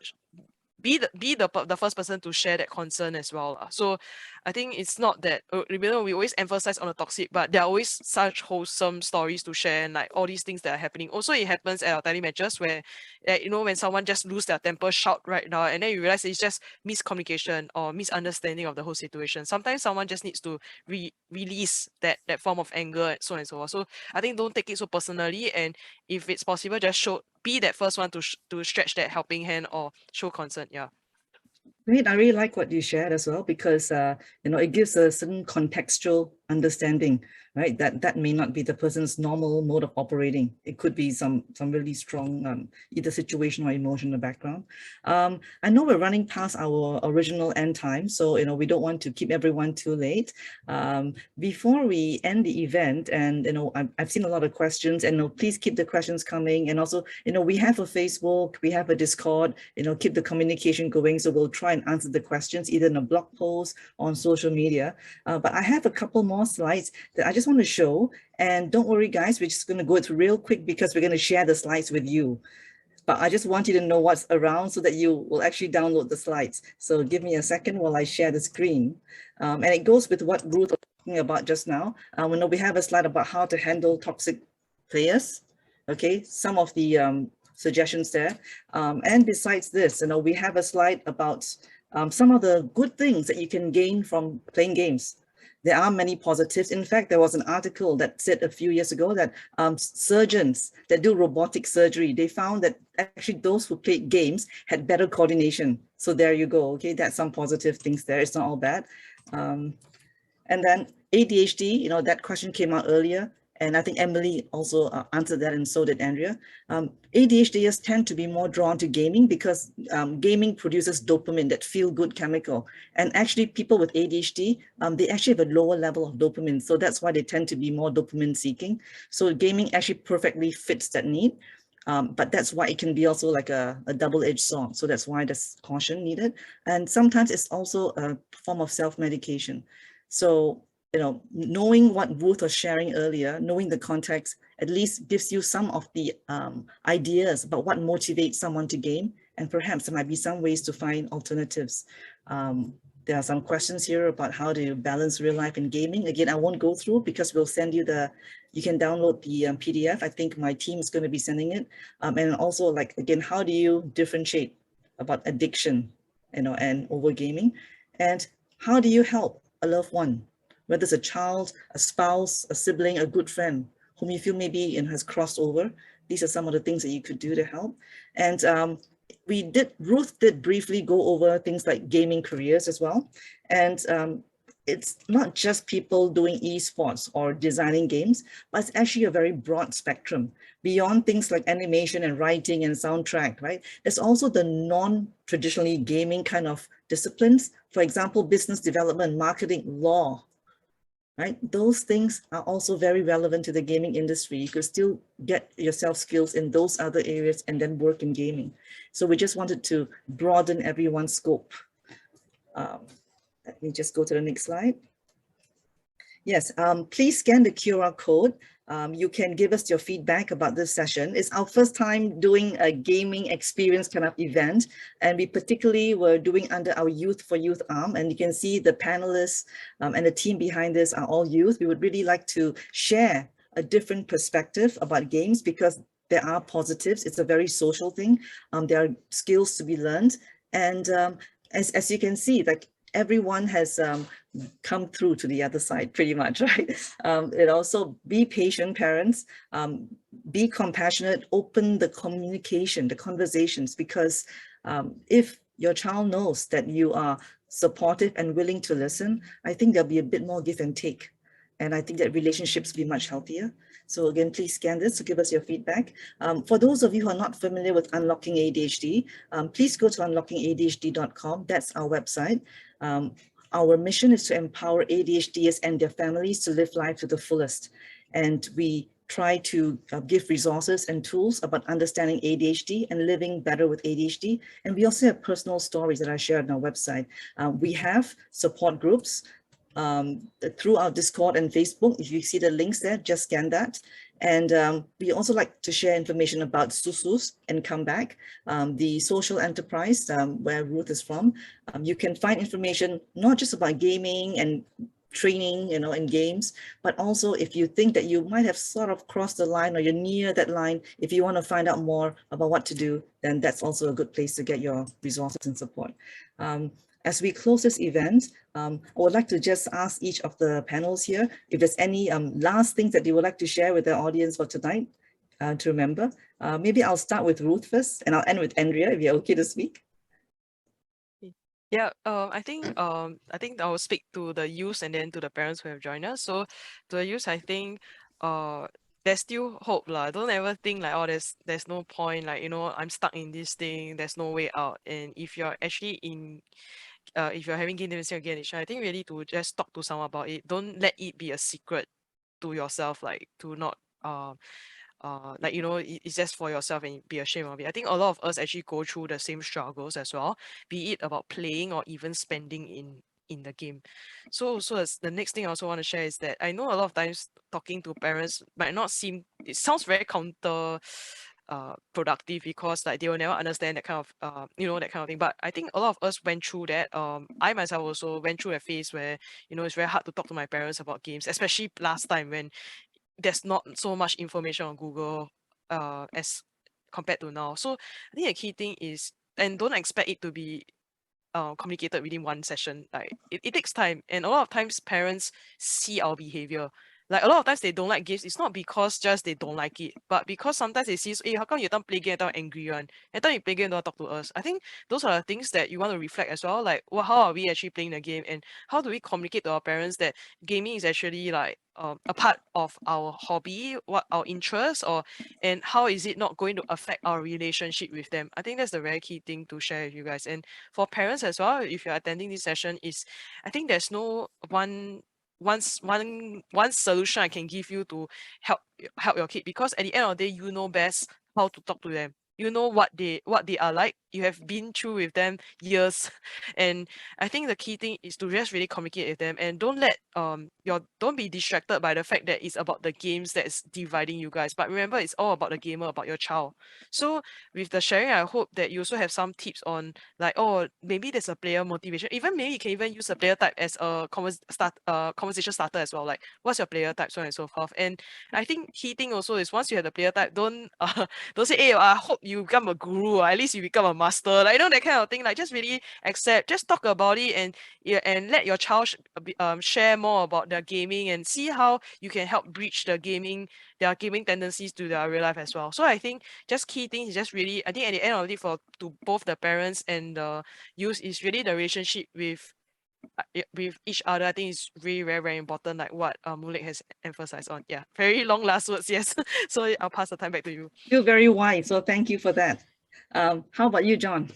be the first person to share that concern as well. So I think it's not that we always emphasize on the toxic, but there are always such wholesome stories to share and like all these things that are happening. Also, it happens at our tele matches where when someone just lose their temper, shout right now, and then you realize it's just miscommunication or misunderstanding of the whole situation. Sometimes someone just needs to release that form of anger and so on and so forth. So I think don't take it so personally, and if it's possible, just be that first one to stretch that helping hand or show concern. Yeah. Great. I really like what you shared as well, because it gives a certain contextual understanding, right? That may not be the person's normal mode of operating. It could be some really strong either situation or emotion in the background. I know we're running past our original end time, so we don't want to keep everyone too late. Before we end the event, and I've seen a lot of questions, and please keep the questions coming. And also, we have a Facebook, we have a Discord. Keep the communication going. So we'll try and answer the questions either in a blog post or on social media. But I have a couple more slides that I just want to show. And don't worry, guys, we're just going to go through real quick because we're going to share the slides with you. But I just want you to know what's around so that you will actually download the slides. So give me a second while I share the screen. And it goes with what Ruth was talking about just now. We have a slide about how to handle toxic players. Okay, some of the suggestions there. And besides this, we have a slide about some of the good things that you can gain from playing games. There are many positives. In fact, there was an article that said a few years ago that surgeons that do robotic surgery, they found that actually those who played games had better coordination. So there you go. Okay, that's some positive things there. It's not all bad. And then ADHD, that question came out earlier. And I think Emilie also answered that, and so did Andrea. ADHDers tend to be more drawn to gaming because gaming produces dopamine, that feel-good chemical. And actually, people with ADHD, they actually have a lower level of dopamine. So that's why they tend to be more dopamine-seeking. So gaming actually perfectly fits that need. But that's why it can be also like a double-edged sword. So that's why there's caution needed. And sometimes it's also a form of self-medication. So knowing what Ruth was sharing earlier, knowing the context, at least gives you some of the ideas about what motivates someone to game. And perhaps there might be some ways to find alternatives. There are some questions here about how to balance real life and gaming. Again, I won't go through because we'll send you you can download the PDF. I think my team is going to be sending it. And also, like, again, how do you differentiate about addiction, and over gaming? And how do you help a loved one? Whether it's a child, a spouse, a sibling, a good friend, whom you feel maybe has crossed over. These are some of the things that you could do to help. And Ruth did briefly go over things like gaming careers as well. And it's not just people doing esports or designing games, but it's actually a very broad spectrum. Beyond things like animation and writing and soundtrack, right? There's also the non-traditionally gaming kind of disciplines. For example, business development, marketing, law, right? Those things are also very relevant to the gaming industry. You could still get yourself skills in those other areas and then work in gaming. So we just wanted to broaden everyone's scope. Let me just go to the next slide. Yes, please scan the QR code. You can give us your feedback about this session. It's our first time doing a gaming experience kind of event, and we particularly were doing under our Youth for Youth arm, and you can see the panelists and the team behind this are all youth. We would really like to share a different perspective about games because there are positives. It's a very social thing. There are skills to be learned, and as you can see, like everyone has come through to the other side pretty much, right? It also be patient parents, be compassionate, open the communication, the conversations, because if your child knows that you are supportive and willing to listen, I think there'll be a bit more give and take. And I think that relationships will be much healthier. So again, please scan this to give us your feedback. For those of you who are not familiar with Unlocking ADHD, please go to unlockingadhd.com. That's our website. Our mission is to empower ADHDers and their families to live life to the fullest. And we try to give resources and tools about understanding ADHD and living better with ADHD. And we also have personal stories that I shared on our website. We have support groups through our Discord and Facebook. If you see the links there, just scan that. And we also like to share information about SOOS and Comeback, the social enterprise where Ruth is from. You can find information not just about gaming and training, you know, in games, but also if you think that you might have sort of crossed the line or you're near that line, if you want to find out more about what to do, then that's also a good place to get your resources and support. As we close this event, I would like to just ask each of the panels here if there's any last things that they would like to share with the audience for tonight to remember. Maybe I'll start with Ruth first, and I'll end with Andrea, if you're okay to speak. Yeah, I think I will speak to the youth and then to the parents who have joined us. So to the youth, I think there's still hope lah. Don't ever think like, oh, there's no point, like, you know, I'm stuck in this thing, there's no way out. And if you're actually in if you're having game dependency or game addiction, I think really to just talk to someone about it. Don't let it be a secret to yourself, like to not like, you know, it's just for yourself and be ashamed of it. I think a lot of us actually go through the same struggles as well, be it about playing or even spending in the game. So as the next thing I also want to share is that I know a lot of times talking to parents might not seem, it sounds very counter productive because like they will never understand that kind of you know, that kind of thing. But I think a lot of us went through that. I myself also went through a phase where, you know, it's very hard to talk to my parents about games, especially last time when there's not so much information on Google as compared to now. So I think the key thing is, and don't expect it to be communicated within one session. Like it takes time, and a lot of times parents see our behavior. Like a lot of times they don't like games. It's not because just they don't like it, but because sometimes they see, hey, how come you don't play game, don't angry one? And then you play game, don't talk to us. I think those are the things that you want to reflect as well. Like, well, how are we actually playing the game, and how do we communicate to our parents that gaming is actually like a part of our hobby, what our interests, or and how is it not going to affect our relationship with them? I think that's the very key thing to share with you guys. And for parents as well, if you're attending this session, is I think there's no one solution I can give you to help your kid, because at the end of the day, you know best how to talk to them. You know what they are like. You have been through with them years, and I think the key thing is to just really communicate with them, and don't let don't be distracted by the fact that it's about the games that's dividing you guys. But remember, it's all about the gamer, about your child. So with the sharing, I hope that you also have some tips on like, oh, maybe there's a player motivation. Even maybe you can even use a player type as a conversation starter as well. Like, what's your player type, so on and so forth. And I think key thing also is once you have the player type, don't say, hey, I hope you become a guru, or at least you become a master. Like, you know, that kind of thing. Like, just really accept, just talk about it, and let your child share more about their gaming and see how you can help bridge their gaming tendencies to their real life as well. So I think just key thing is just really, I think at the end of it, to both the parents and the youth, is really the relationship with with each other. I think it's really very, very important, like what Mulek has emphasized on. Yeah, very long last words, yes. So I'll pass the time back to you. You're very wise, so thank you for that. How about you, John?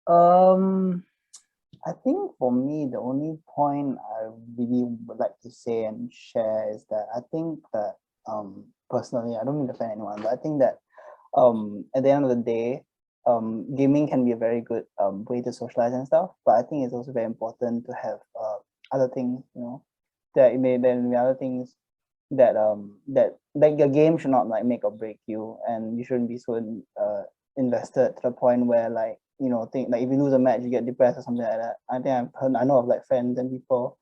I think for me, the only point I really would like to say and share is that I think that personally, I don't mean to offend anyone, but I think that at the end of the day, gaming can be a very good way to socialize and stuff, but I think it's also very important to have other things, you know, that it may then be other things that that like your game should not like make or break you, and you shouldn't be so invested to the point where, like, you know, think like if you lose a match you get depressed or something like that. I think I know of like friends and people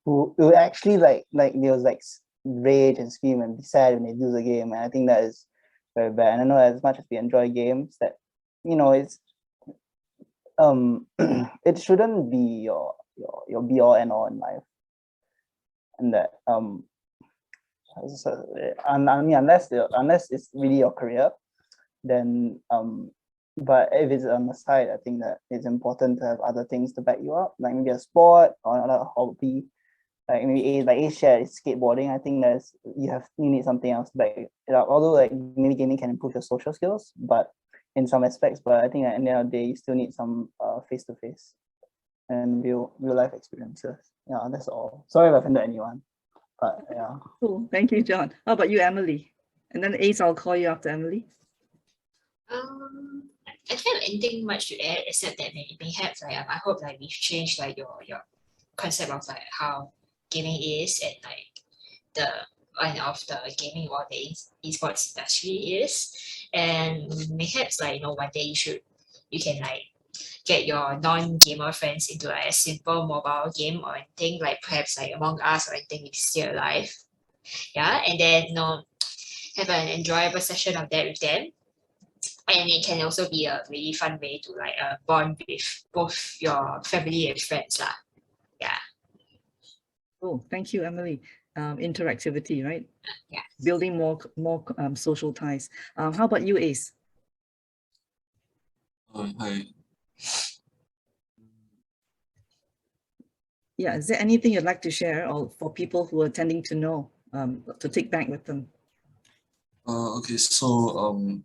who actually like they was like rage and scream and be sad when they lose a game, and I think that is very bad. And I know as much as we enjoy games, that, you know, it's it shouldn't be your be all and all in life, and that I mean, unless it's really your career, then but if it's on the side, I think that it's important to have other things to back you up, like maybe a sport or another hobby, like maybe like Ace shared is skateboarding. I think you need something else to back it up. Although like maybe gaming can improve your social skills, but in some aspects, but I think at the end of the day you still need some face-to-face and real life experiences. Yeah, that's all. Sorry if I offended anyone, but yeah. Cool, thank you, John. How about you, Emilie? And then Ace, I'll call you after Emilie. I don't have anything much to add except that perhaps like I hope like we've changed like your concept of like how gaming is, and like the one of the gaming or the esports industry is, and perhaps like, you know, one day you can like get your non-gamer friends into like a simple mobile game or anything, like perhaps like Among Us or anything if it's still alive. Yeah, and then, you know, have an enjoyable session of that with them. And it can also be a really fun way to like bond with both your family and friends lah. Yeah. Oh, thank you, Emilie. Interactivity, right? Yeah. Building more social ties. How about you, Ace? Hi. Yeah, is there anything you'd like to share, or for people who are tending to know, to take back with them? Okay, so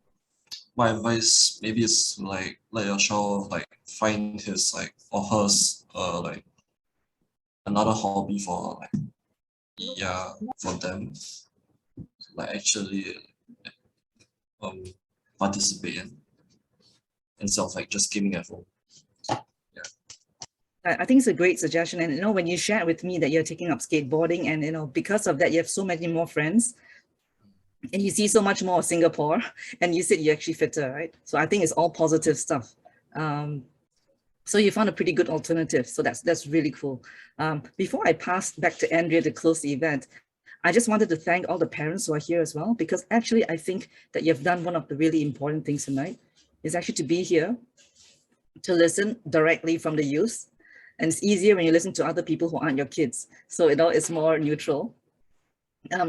my advice maybe is like let your child like find his like or hers like another hobby for like, yeah, for them, like actually participate in instead of like just gaming at home. I think it's a great suggestion. And, you know, when you shared with me that you're taking up skateboarding, and, you know, because of that, you have so many more friends and you see so much more of Singapore, and you said you're actually fitter, right? So I think it's all positive stuff. So you found a pretty good alternative. So that's really cool. Before I pass back to Andrea to close the event, I just wanted to thank all the parents who are here as well, because actually I think that you've done one of the really important things tonight, is actually to be here, to listen directly from the youth. And it's easier when you listen to other people who aren't your kids. So, you know, it's more neutral.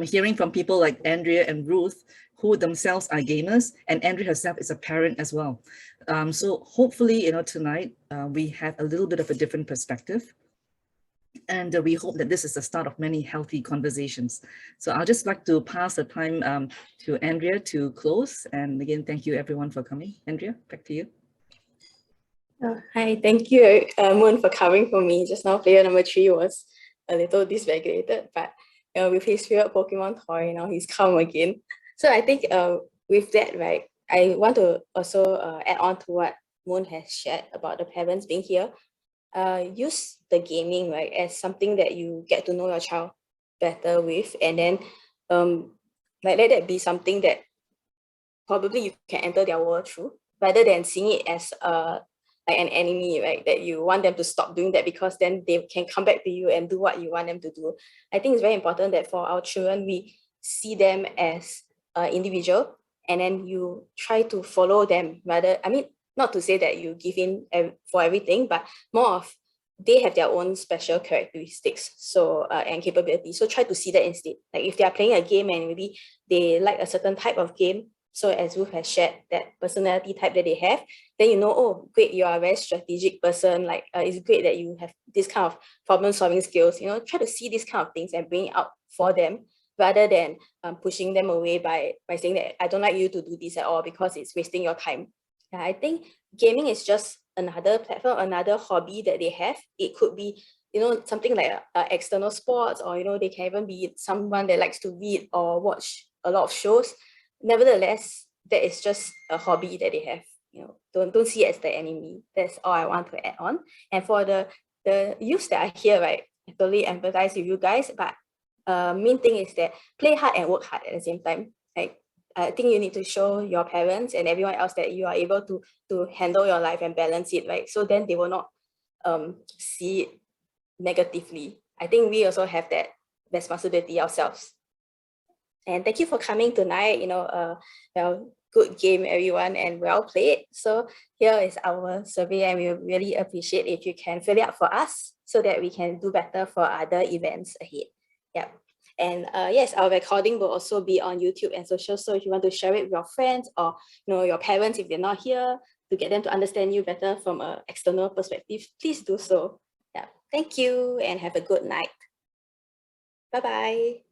Hearing from people like Andrea and Ruth, who themselves are gamers, and Andrea herself is a parent as well. So hopefully, you know, tonight we have a little bit of a different perspective. And we hope that this is the start of many healthy conversations. So I'll just like to pass the time to Andrea to close. And again, thank you everyone for coming. Andrea, back to you. Hi, thank you, Moon, for covering for me. Just now, player number 3 was a little dysregulated, but with his favorite Pokemon toy, now he's calm again. So I think with that, right, I want to also add on to what Moon has shared about the parents being here. Use the gaming, right, as something that you get to know your child better with, and then like let that be something that probably you can enter their world through, rather than seeing it as like an enemy, right? That you want them to stop doing that, because then they can come back to you and do what you want them to do. I think it's very important that for our children, we see them as an individual, and then you try to follow them rather, I mean, not to say that you give in for everything, but more of they have their own special characteristics, so and capabilities. So try to see that instead. Like if they are playing a game and maybe they like a certain type of game, So as Ruth has shared that personality type that they have, then you know, oh, great, you are a very strategic person. Like it's great that you have this kind of problem-solving skills. You know, try to see these kind of things and bring it out for them, rather than pushing them away by saying that I don't like you to do this at all because it's wasting your time. Yeah, I think gaming is just another platform, another hobby that they have. It could be, you know, something like external sports, or, you know, they can even be someone that likes to read or watch a lot of shows. Nevertheless, that is just a hobby that they have. You know, don't see it as the enemy. That's all I want to add on. And for the youths that are here, right, I totally empathize with you guys, but main thing is that play hard and work hard at the same time. Like, I think you need to show your parents and everyone else that you are able to handle your life and balance it, right? So then they will not see it negatively. I think we also have that responsibility ourselves. And thank you for coming tonight. You know, well, good game, everyone, and well played. So here is our survey, and we really appreciate if you can fill it up for us so that we can do better for other events ahead. Yeah. And yes, our recording will also be on YouTube and social. So if you want to share it with your friends or, you know, your parents, if they're not here, to get them to understand you better from an external perspective, please do so. Yeah. Thank you and have a good night. Bye-bye.